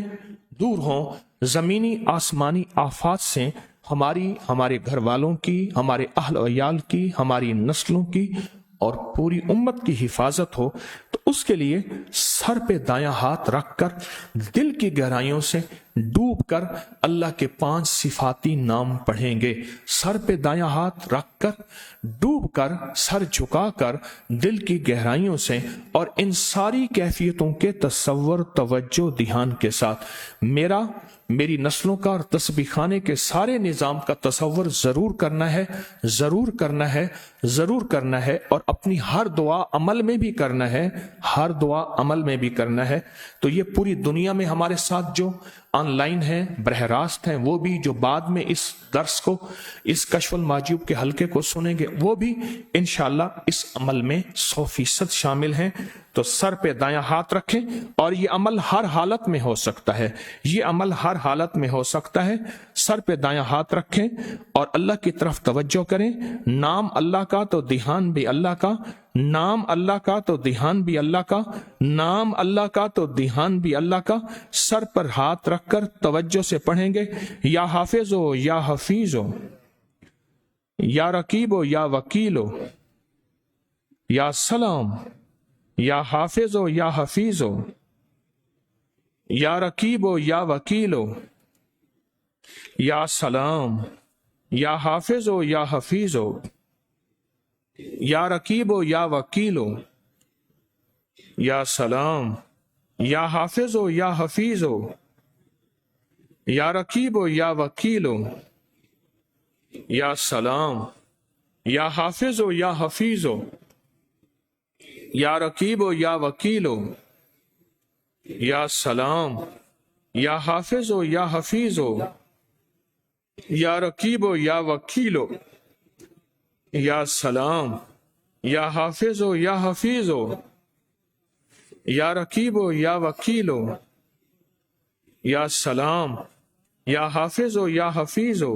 دور ہوں؟ زمینی آسمانی آفات سے ہمارے گھر والوں کی، ہمارے اہل و عیال کی، ہماری نسلوں کی اور پوری امت کی حفاظت ہو، تو اس کے لیے سر پہ دایاں ہاتھ رکھ کر دل کی گہرائیوں سے ڈوب کر اللہ کے 5 صفاتی نام پڑھیں گے. سر پہ دایاں ہاتھ رکھ کر ڈوب کر، سر جھکا کر، دل کی گہرائیوں سے اور ان ساری کیفیتوں کے تصور، توجہ، دھیان کے ساتھ میری نسلوں کا اور تسبیح خانے کے سارے نظام کا تصور ضرور کرنا ہے، ضرور کرنا ہے، ضرور کرنا ہے. اور اپنی ہر دعا عمل میں بھی کرنا ہے، ہر دعا عمل میں بھی کرنا ہے. تو یہ پوری دنیا میں ہمارے ساتھ جو آن لائن ہیں، براہ راست ہیں، وہ بھی جو بعد میں اس درس کو، اس کشف المحجوب کے حلقے کو سنیں گے، وہ بھی انشاءاللہ اس عمل میں 100% شامل ہیں. تو سر پہ دایاں ہاتھ رکھیں. اور یہ عمل ہر حالت میں ہو سکتا ہے، یہ عمل ہر حالت میں ہو سکتا ہے. سر پہ دایاں ہاتھ رکھیں اور اللہ کی طرف توجہ کریں. نام اللہ کا تو دھیان بھی اللہ کا، نام اللہ کا تو دھیان بھی اللہ کا، نام اللہ کا تو دھیان بھی اللہ کا. سر پر ہاتھ رکھ کر توجہ سے پڑھیں گے: یا حافظ ہو، یا حفیظ ہو، یا رقیب ہو، یا وکیل ہو، یا سلام. یا حافظ ہو، یا حفیظ ہو، یا رقیب ہو، یا وکیل ہو، یا سلام. یا حافظ ہو، یا حفیظ ہو، یا رقیب ہو، یا وکیل ہو، یا سلام. یا حافظ ہو، یا حفیظ ہو، یا رقیب ہو، یا وکیل ہو، یا سلام. یا حافظ ہو، یا حفیظ ہو، یا رقیب ہو، یا وکیل ہو، یا سلام. یا حافظ ہو، یا حفیظ ہو، یا رقیب ہو، یا وکیل ہو، یا سلام. یا حافظ ہو، یا حفیظ ہو، یا رقیب ہو، یا وکیل ہو، یا سلام. یا حافظ ہو، یا حفیظ ہو،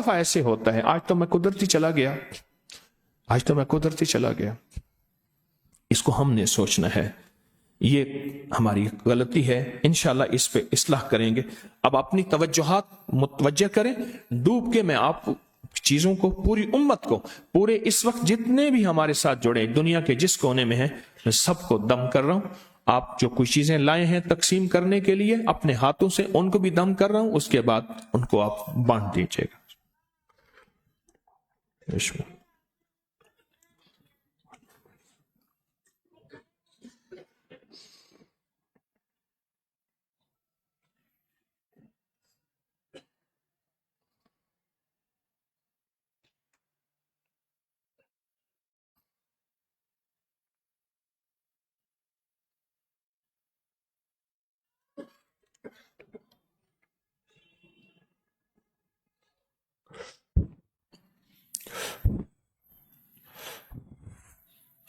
دفعہ ایسے ہوتا ہے، آج تو میں قدرتی چلا گیا، آج تو میں قدرتی چلا گیا. اس کو ہم نے سوچنا ہے، یہ ہماری غلطی ہے، انشاءاللہ اس پہ اصلاح کریں گے. اب اپنی توجہات متوجہ کریں. ڈوب کے میں آپ چیزوں کو، پوری امت کو، پورے اس وقت جتنے بھی ہمارے ساتھ جڑے دنیا کے جس کونے میں ہیں، میں سب کو دم کر رہا ہوں. آپ جو کچھ چیزیں لائے ہیں تقسیم کرنے کے لیے اپنے ہاتھوں سے، ان کو بھی دم کر رہا ہوں، اس کے بعد ان کو آپ بانٹ دیجیے گا.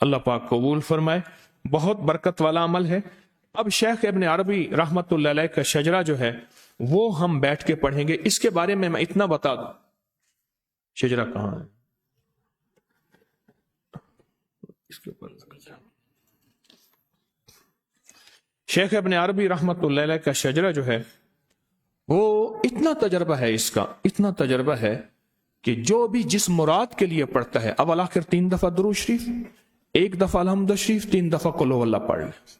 اللہ پاک قبول فرمائے. بہت برکت والا عمل ہے. اب شیخ ابن عربی رحمت اللہ علیہ کا شجرہ جو ہے وہ ہم بیٹھ کے پڑھیں گے. اس کے بارے میں اتنا بتا دوں، شجرہ کہاں ہے اس کے اوپر. شیخ ابن عربی رحمت اللہ علیہ کا شجرہ جو ہے وہ اتنا تجربہ ہے، اس کا اتنا تجربہ ہے کہ جو بھی جس مراد کے لیے پڑھتا ہے، اول آخر 3 دفعہ درود شریف، 1 دفعہ الحمد شریف، 3 دفعہ قل ہو اللہ پڑھ لے.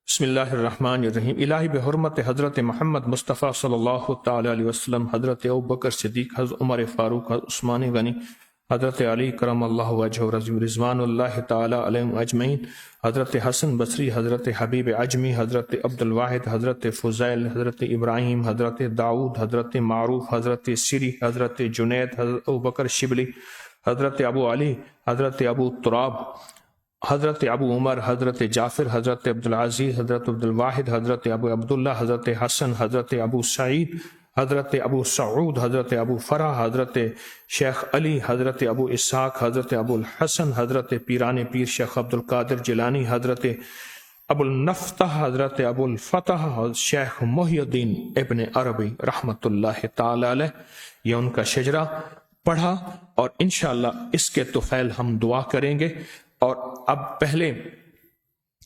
بسم اللہ الرحمن الرحیم. الہی بحرمت حضرت محمد مصطفیٰ صلی اللہ تعالی علیہ وسلم، حضرت ابوبکر صدیق، حضرت عمر فاروق، حضرت عثمان غنی، حضرت علی کرم اللہ وجہہ رضوان اللہ تعالی علیہم اجمعین، حضرت حسن بصری، حضرت حبیب عجمی، حضرت عبد الواحد، حضرت فضیل، حضرت ابراہیم، حضرت داؤد، حضرت معروف، حضرت سری، حضرت جنید، حضرت ابوبکر شبلی، حضرت ابو علی، حضرت ابو تراب، حضرت ابو عمر، حضرت جعفر، حضرت عبدالعزیز، حضرت عبد الواحد، حضرت ابو عبداللہ، حضرت حسن، حضرت ابو سعید، حضرت ابو سعود، حضرت ابو فرح، حضرت شیخ علی، حضرت ابو اسحاق، حضرت ابو الحسن، حضرت پیران پیر شیخ عبد القادر جیلانی، حضرت ابو النفتح، حضرت ابو الفتح، شیخ محی الدین ابن عربی رحمت اللہ تعالی علیہ. یہ ان کا شجرہ پڑھا اور انشاءاللہ اس کے طفیل ہم دعا کریں گے. اور اب پہلے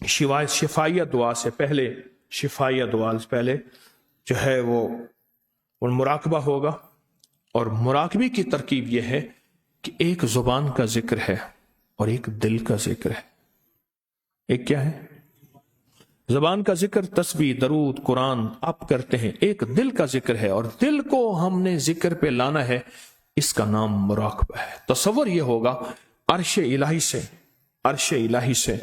شفائیہ دعا سے پہلے، شفائیہ دعا سے پہلے جو ہے وہ مراقبہ ہوگا. اور مراقبے کی ترکیب یہ ہے کہ ایک زبان کا ذکر ہے اور ایک دل کا ذکر ہے. ایک کیا ہے؟ زبان کا ذکر تسبیح، درود، قرآن آپ کرتے ہیں. ایک دل کا ذکر ہے اور دل کو ہم نے ذکر پہ لانا ہے. اس کا نام مراقبہ ہے. تصور یہ ہوگا عرش الہی سے، عرش الہی سے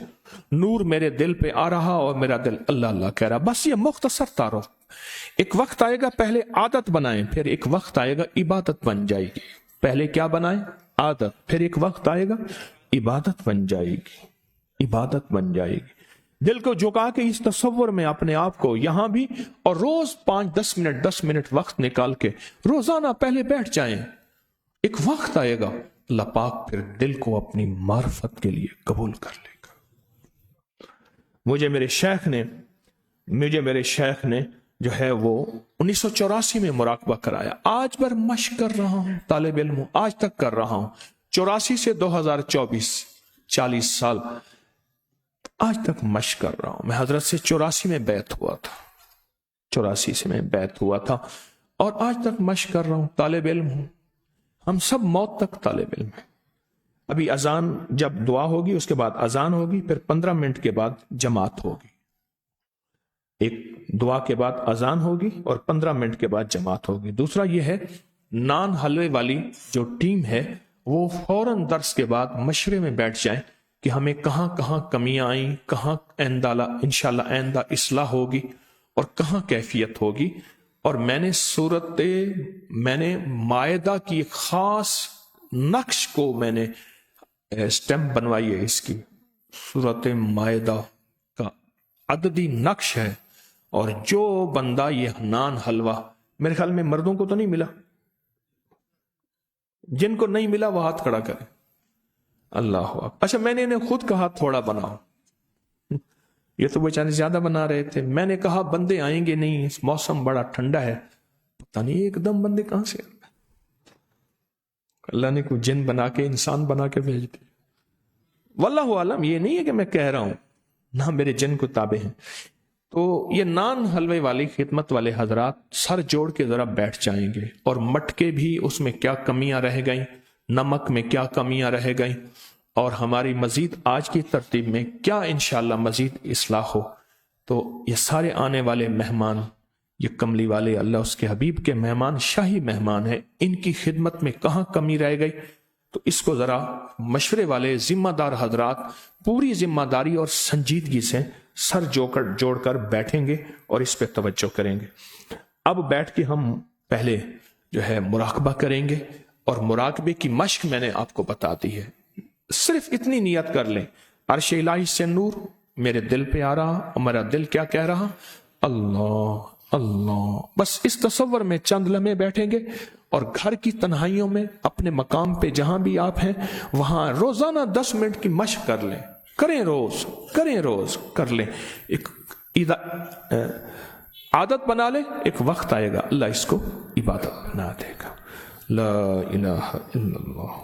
نور میرے دل پہ آ رہا اور میرا دل اللہ اللہ کہہ رہا. بس یہ مختصر تعارف. ایک وقت آئے گا پہلے عادت بنائیں، پھر ایک وقت آئے گا عبادت بن جائے گی. پہلے کیا بنائیں؟ عادت. پھر ایک وقت آئے گا عبادت بن جائے گی، عبادت بن جائے گی. دل کو جھکا کے اس تصور میں اپنے آپ کو یہاں بھی، اور روز 5-10 منٹ وقت نکال کے روزانہ پہلے بیٹھ جائیں. ایک وقت آئے گا اللہ پاک پھر دل کو اپنی معرفت کے لیے قبول کر لے گا. مجھے میرے شیخ نے جو ہے وہ 1984 میں مراقبہ کرایا. آج بر مشق کر رہا ہوں، طالب علم ہوں، آج تک کر رہا ہوں. 84 سے 2024 40 سال آج تک مشق کر رہا ہوں. میں حضرت سے 84 میں بیعت ہوا تھا، 84 سے میں بیعت ہوا تھا اور آج تک مشق کر رہا ہوں. طالب علم ہوں. ہم سب موت تک طالب علم ہیں. ابھی اذان جب دعا ہوگی اس کے بعد اذان ہوگی، پھر 15 منٹ کے بعد جماعت ہوگی. ایک دعا کے بعد اذان ہوگی اور 15 منٹ کے بعد جماعت ہوگی۔ دوسرا یہ ہے نان حلوے والی جو ٹیم ہے وہ فوراً درس کے بعد مشورے میں بیٹھ جائیں کہ ہمیں کہاں کہاں کمیاں آئیں، کہاں انشاءاللہ آئندہ اصلاح ہوگی اور کہاں کیفیت ہوگی۔ اور میں نے مائدہ کی خاص نقش کو میں نے اسٹیمپ بنوائی ہے، اس کی سورت مائدہ کا عددی نقش ہے، اور جو بندہ یہ نان حلوہ، میرے خیال میں مردوں کو تو نہیں ملا، جن کو نہیں ملا وہ ہاتھ کھڑا کرے۔ اللہ اکبر۔ اچھا، میں نے انہیں خود کہا تھوڑا بناؤ، یہ تو بیچارے زیادہ بنا رہے تھے۔ میں نے کہا بندے آئیں گے نہیں، اس موسم بڑا ٹھنڈا ہے، پتہ نہیں ایک دم بندے کہاں سے، اللہ نے کوئی جن بنا کے انسان بنا کے بھیج دی۔ واللہ عالم، یہ نہیں ہے کہ میں کہہ رہا ہوں، نہ میرے جن کو تابع ہیں۔ تو یہ نان حلوے والی خدمت والے حضرات سر جوڑ کے ذرا بیٹھ جائیں گے، اور مٹکے بھی اس میں کیا کمیاں رہ گئیں، نمک میں کیا کمیاں رہ گئیں، اور ہماری مزید آج کی ترتیب میں کیا انشاءاللہ مزید اصلاح ہو۔ تو یہ سارے آنے والے مہمان، یہ کملی والے اللہ اس کے حبیب کے مہمان، شاہی مہمان ہیں، ان کی خدمت میں کہاں کمی رہ گئی، تو اس کو ذرا مشورے والے ذمہ دار حضرات پوری ذمہ داری اور سنجیدگی سے سر جوڑ کر بیٹھیں گے اور اس پہ توجہ کریں گے۔ اب بیٹھ کے ہم پہلے جو ہے مراقبہ کریں گے، اور مراقبے کی مشق میں نے آپ کو بتا دی ہے۔ صرف اتنی نیت کر لیں، عرش الہی سے نور میرے دل پہ آ رہا، اور میرا دل کیا کہہ رہا، اللہ اللہ۔ بس اس تصور میں چند لمحے بیٹھیں گے، اور گھر کی تنہائیوں میں اپنے مقام پہ جہاں بھی آپ ہیں وہاں روزانہ 10 منٹ کی مشق کر لیں، کریں روز کر لیں، ایک عادت بنا لیں، ایک وقت آئے گا اللہ اس کو عبادت بنا دے گا۔ لا الہ الا اللہ۔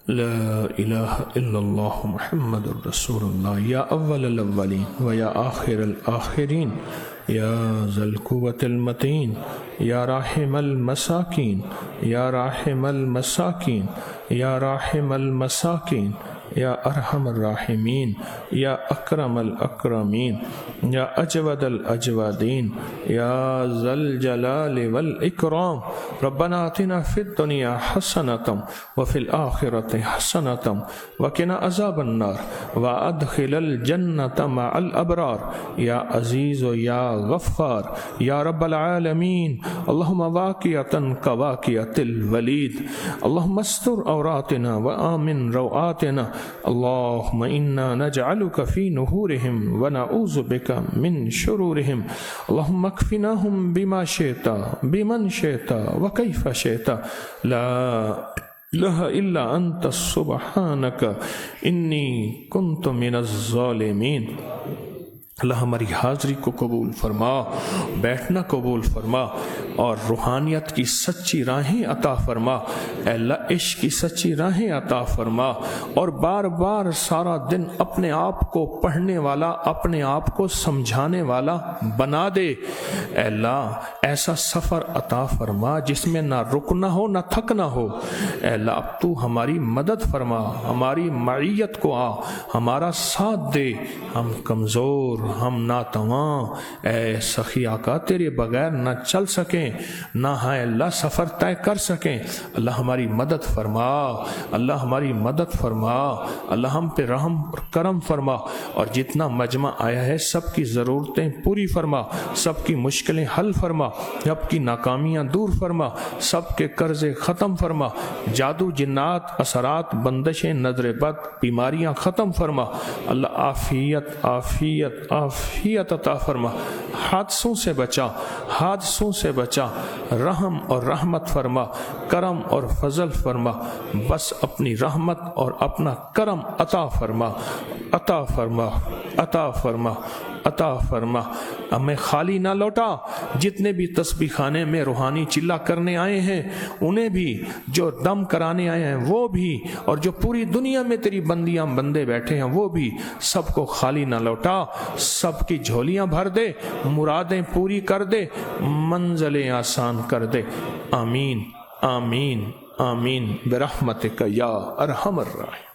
لا الہ الا اللہ محمد الرسول اللہ۔ یا اول الاولین و یا آخر الآخرین، یا ذا القوة المتین، یا راحم المساکین، یا راحم المساکین، یا راحم المساکین، یا ارحم الراحمین، یا اکرم الاکرمین، یا اجود الاجودین، یا ذا الجلال والاکرام۔ ربنا آتنا فی الدنیا حسنۃ وفی الآخرۃ حسنۃ وقنا عذاب النار وادخل الجنۃ مع الابرار، یا عزیز و یا غفار یا رب العالمین۔ اللہم واقعۃ کواقعۃ الولید، اللہم استر عوراتنا وآمن روآتنا، اللہم انا نجعلک فی نحورہم ونعوذ بک من شرورہم، اللہم اکفناہم بما شئت بمن شئت وکیف شئت، لا الہ الا انت سبحانک انی کنت من الظالمین۔ اللہ ہماری حاضری کو قبول فرما، بیٹھنا قبول فرما، اور روحانیت کی سچی راہیں عطا فرما۔ اے اللہ عشق کی سچی راہیں عطا فرما، اور بار بار سارا دن اپنے آپ کو پڑھنے والا، اپنے آپ کو سمجھانے والا بنا دے۔ اے اللہ ایسا سفر عطا فرما جس میں نہ رکنا ہو نہ تھکنا ہو۔ اے اللہ اب تو ہماری مدد فرما، ہماری معیت کو آ، ہمارا ساتھ دے۔ ہم کمزور، ہم ناتواں، اے سخی آقا تیرے بغیر نہ چل سکیں، نہ ہے اللہ سفر طے کر سکیں۔ اللہ ہماری مدد فرما، اللہ ہماری مدد فرما، اللہ ہم پہ رحم اور کرم فرما، اور جتنا مجمع آیا ہے سب کی ضرورتیں پوری فرما، سب کی مشکلیں حل فرما، سب کی ناکامیاں دور فرما، سب کے قرضے ختم فرما، جادو جنات اثرات بندشیں نظر بد بیماریاں ختم فرما۔ اللہ عافیت عافیت عافیت عطا فرما، حادثوں سے بچا، حادثوں سے بچا، رحم اور رحمت فرما، کرم اور فضل فرما، بس اپنی رحمت اور اپنا کرم عطا فرما، عطا فرما، عطا فرما، عطا فرما۔ ہمیں خالی نہ لوٹا، جتنے بھی تسبیح خانے میں روحانی چلا کرنے آئے ہیں انہیں بھی، جو دم کرانے آئے ہیں وہ بھی، اور جو پوری دنیا میں تیری بندیاں بندے بیٹھے ہیں وہ بھی، سب کو خالی نہ لوٹا، سب کی جھولیاں بھر دے، مرادیں پوری کر دے، منزلیں آسان کر دے۔ آمین آمین آمین برحمتک یا ارحم الراحمین۔